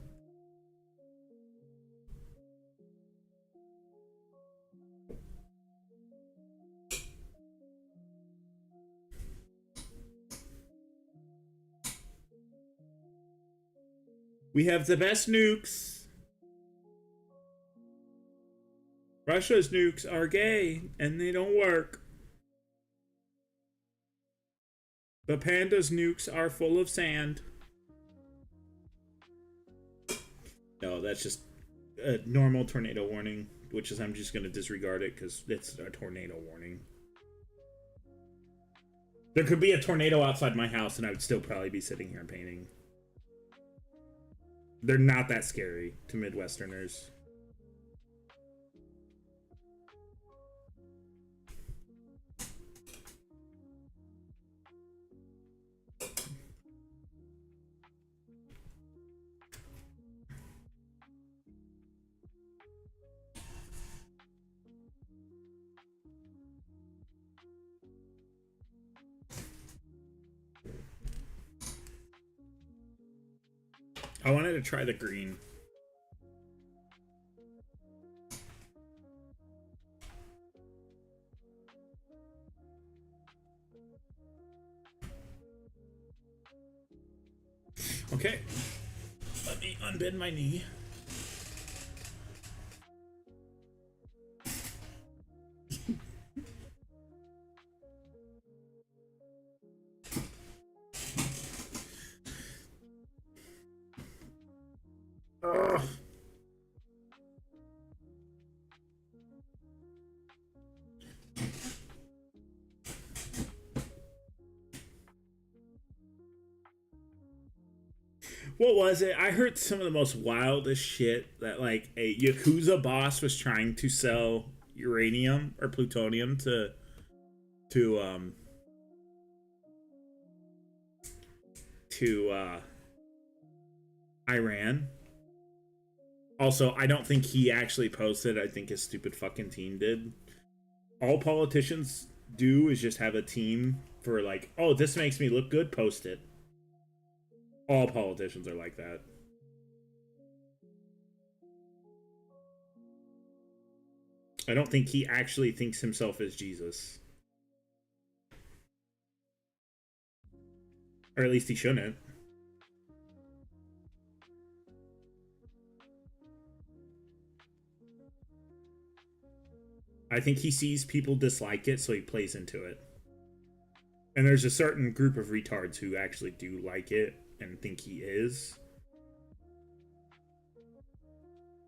We have the best nukes. Russia's nukes are gay and they don't work. The Panda's nukes are full of sand. No, that's just a normal tornado warning, which is I'm just going to disregard it because it's a tornado warning. There could be a tornado outside my house and I would still probably be sitting here painting. They're not that scary to Midwesterners. I wanted to try the green. Okay. Let me unbend my knee. What was it? I heard some of the most wildest shit that, like, a Yakuza boss was trying to sell uranium or plutonium to Iran. Also, I don't think he actually posted. I think his stupid fucking team did. All politicians do is just have a team for, like, oh, this makes me look good, post it. All politicians are like that. I don't think he actually thinks himself as Jesus. Or at least he shouldn't. I think he sees people dislike it, so he plays into it. And there's a certain group of retards who actually do like it and think he is.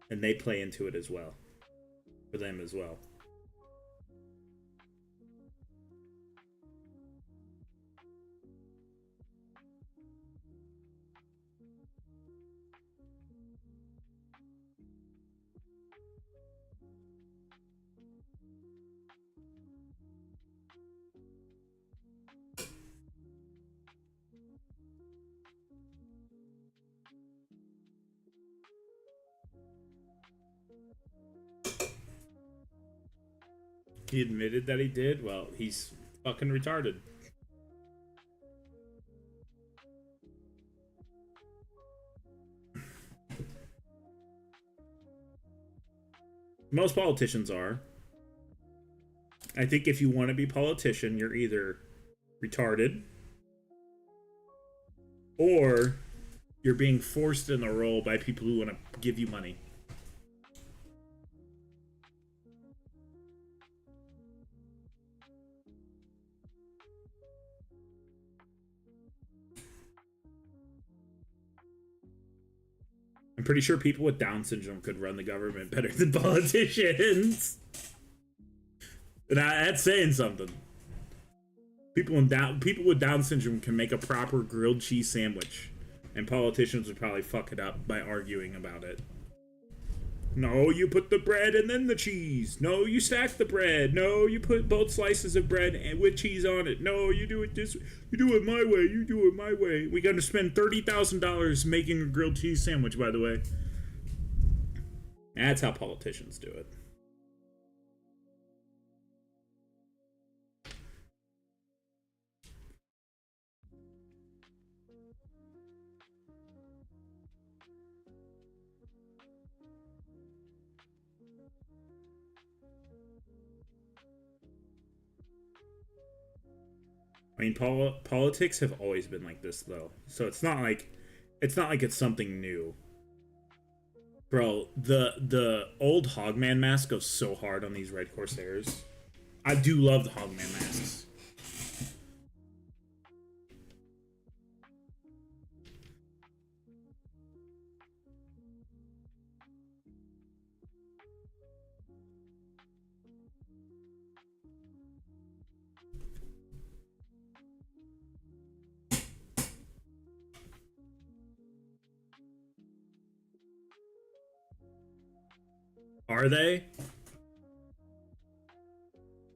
And they play into it as well. For them as well. He admitted that he did? Well, he's fucking retarded. Most politicians are. I think if you want to be a politician, you're either retarded or you're being forced in a role by people who want to give you money. I'm pretty sure people with Down syndrome could run the government better than politicians. And that's saying something. People with Down syndrome can make a proper grilled cheese sandwich, and politicians would probably fuck it up by arguing about it. No, you put the bread and then the cheese. No, you stack the bread. No, you put both slices of bread and with cheese on it. No, you do it this way. You do it my way. You do it my way. We got to spend $30,000 making a grilled cheese sandwich, by the way. That's how politicians do it. I mean, politics have always been like this, though. So it's not like it's something new. Bro, the old Hogman mask goes so hard on these Red Corsairs. I do love the Hogman masks. Are they?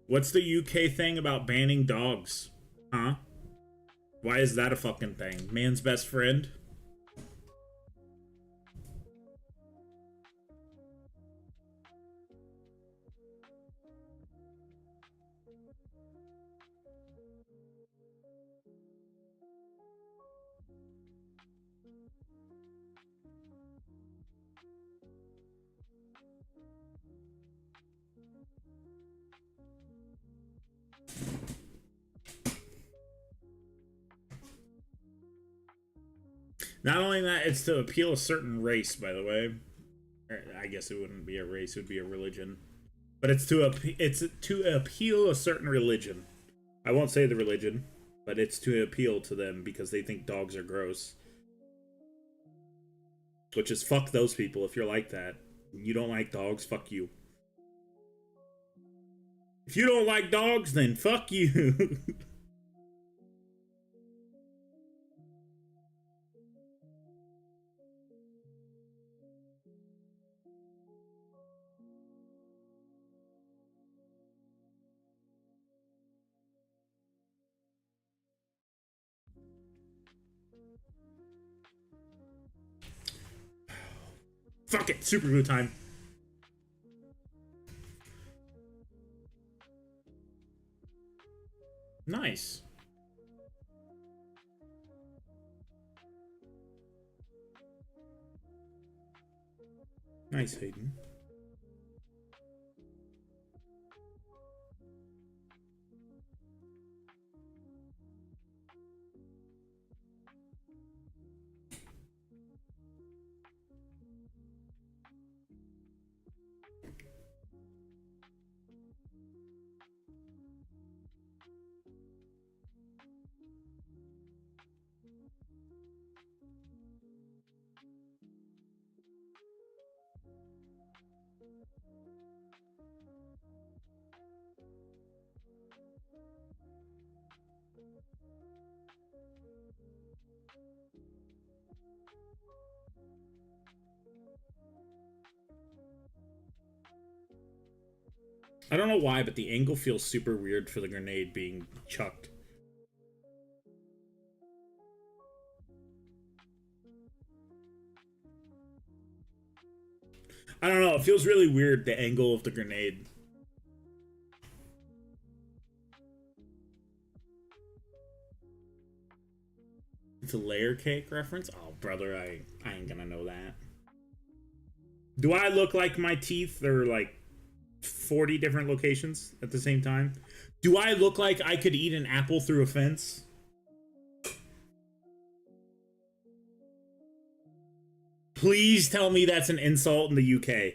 What's the UK thing about banning dogs? Huh? Why is that a fucking thing? Man's best friend? Not only that, it's to appeal a certain race, by the way. I guess it wouldn't be a race, it would be a religion. But it's to appeal a certain religion. I won't say the religion, but it's to appeal to them because they think dogs are gross. Which is fuck those people if you're like that. You don't like dogs, fuck you. If you don't like dogs, then fuck you. Fuck it, super glue time. Nice. Nice, Hayden. I don't know why, but the angle feels super weird for the grenade being chucked. I don't know, it feels really weird, the angle of the grenade. It's a layer cake reference? Oh, brother, I ain't gonna know that. Do I look like my teeth are, like, 40 different locations at the same time? Do I look like I could eat an apple through a fence? Please tell me that's an insult in the UK.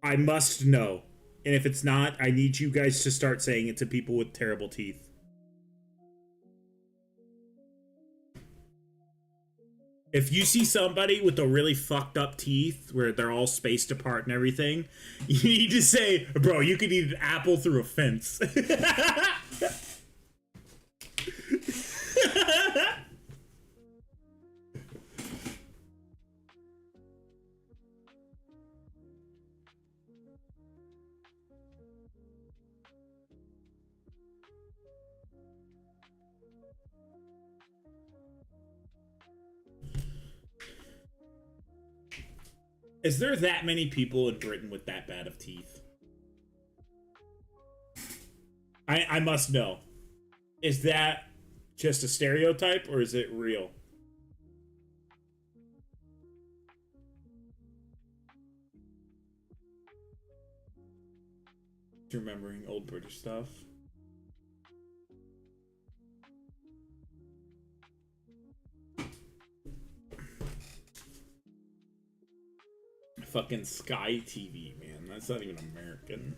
I must know. And if it's not, I need you guys to start saying it to people with terrible teeth. If you see somebody with a really fucked up teeth where they're all spaced apart and everything, you need to say, bro, you could eat an apple through a fence. Is there that many people in Britain with that bad of teeth? I must know. Is that just a stereotype or is it real? Remembering old British stuff. Fucking Sky TV, man. That's not even American.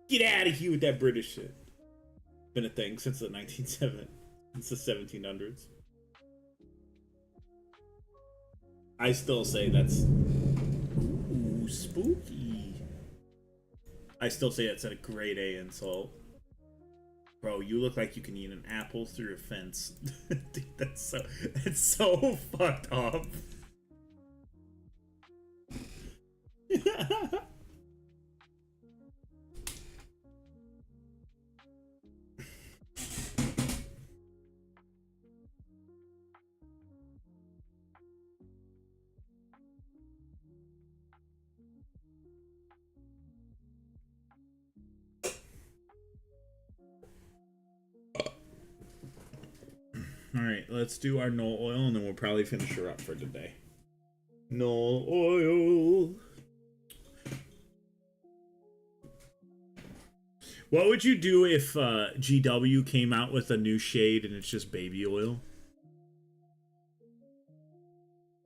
Get out of here with that British shit. Been a thing since the 1970s, since the 1700s. I still say that's ooh, spooky. I still say that's a grade A insult. Bro, you look like you can eat an apple through a fence. Dude, that's so fucked up. Alright, let's do our no oil and then we'll probably finish her up for today. No oil. What would you do if GW came out with a new shade and it's just baby oil?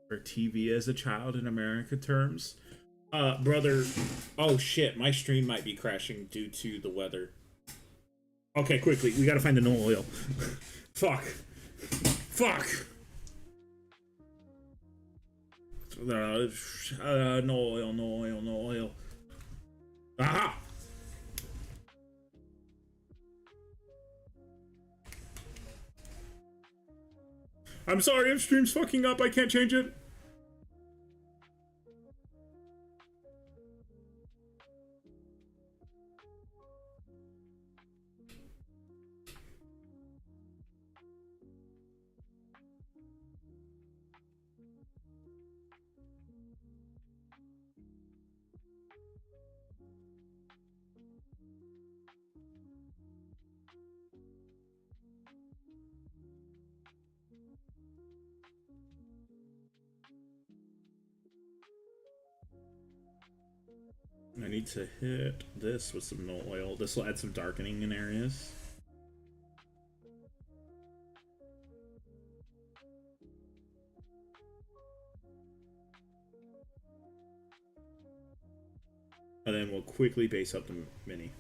Or TV as a child in America terms? Brother, oh shit, my stream might be crashing due to the weather. Okay, quickly, we gotta find the no oil. Fuck. Fuck. No oil, no oil, no oil. Aha! I'm sorry if stream's fucking up, I can't change it. I need to hit this with some no oil. This will add some darkening in areas. And then we'll quickly base up the mini.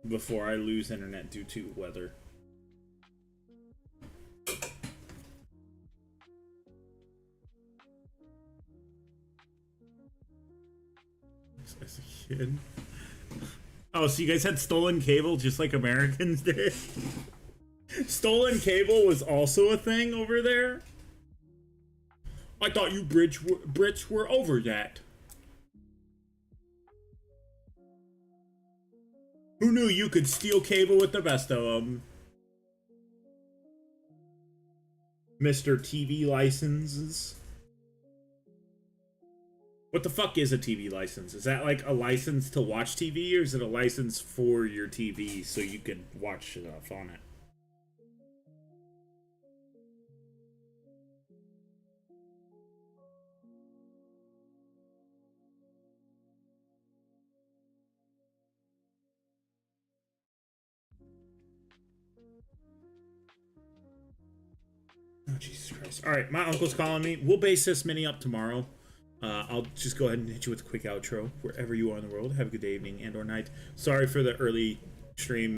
Before I lose internet due to weather. As a kid. Oh, so you guys had stolen cable just like Americans did? Stolen cable was also a thing over there? I thought you Brits were over that. Who knew you could steal cable with the best of them? Mr. TV licenses. What the fuck is a TV license? Is that like a license to watch TV, or is it a license for your TV so you can watch stuff on it? Oh, Jesus Christ. Alright, my uncle's calling me. We'll base this mini up tomorrow. I'll just go ahead and hit you with a quick outro wherever you are in the world. Have a good day, evening, and or night. Sorry for the early stream.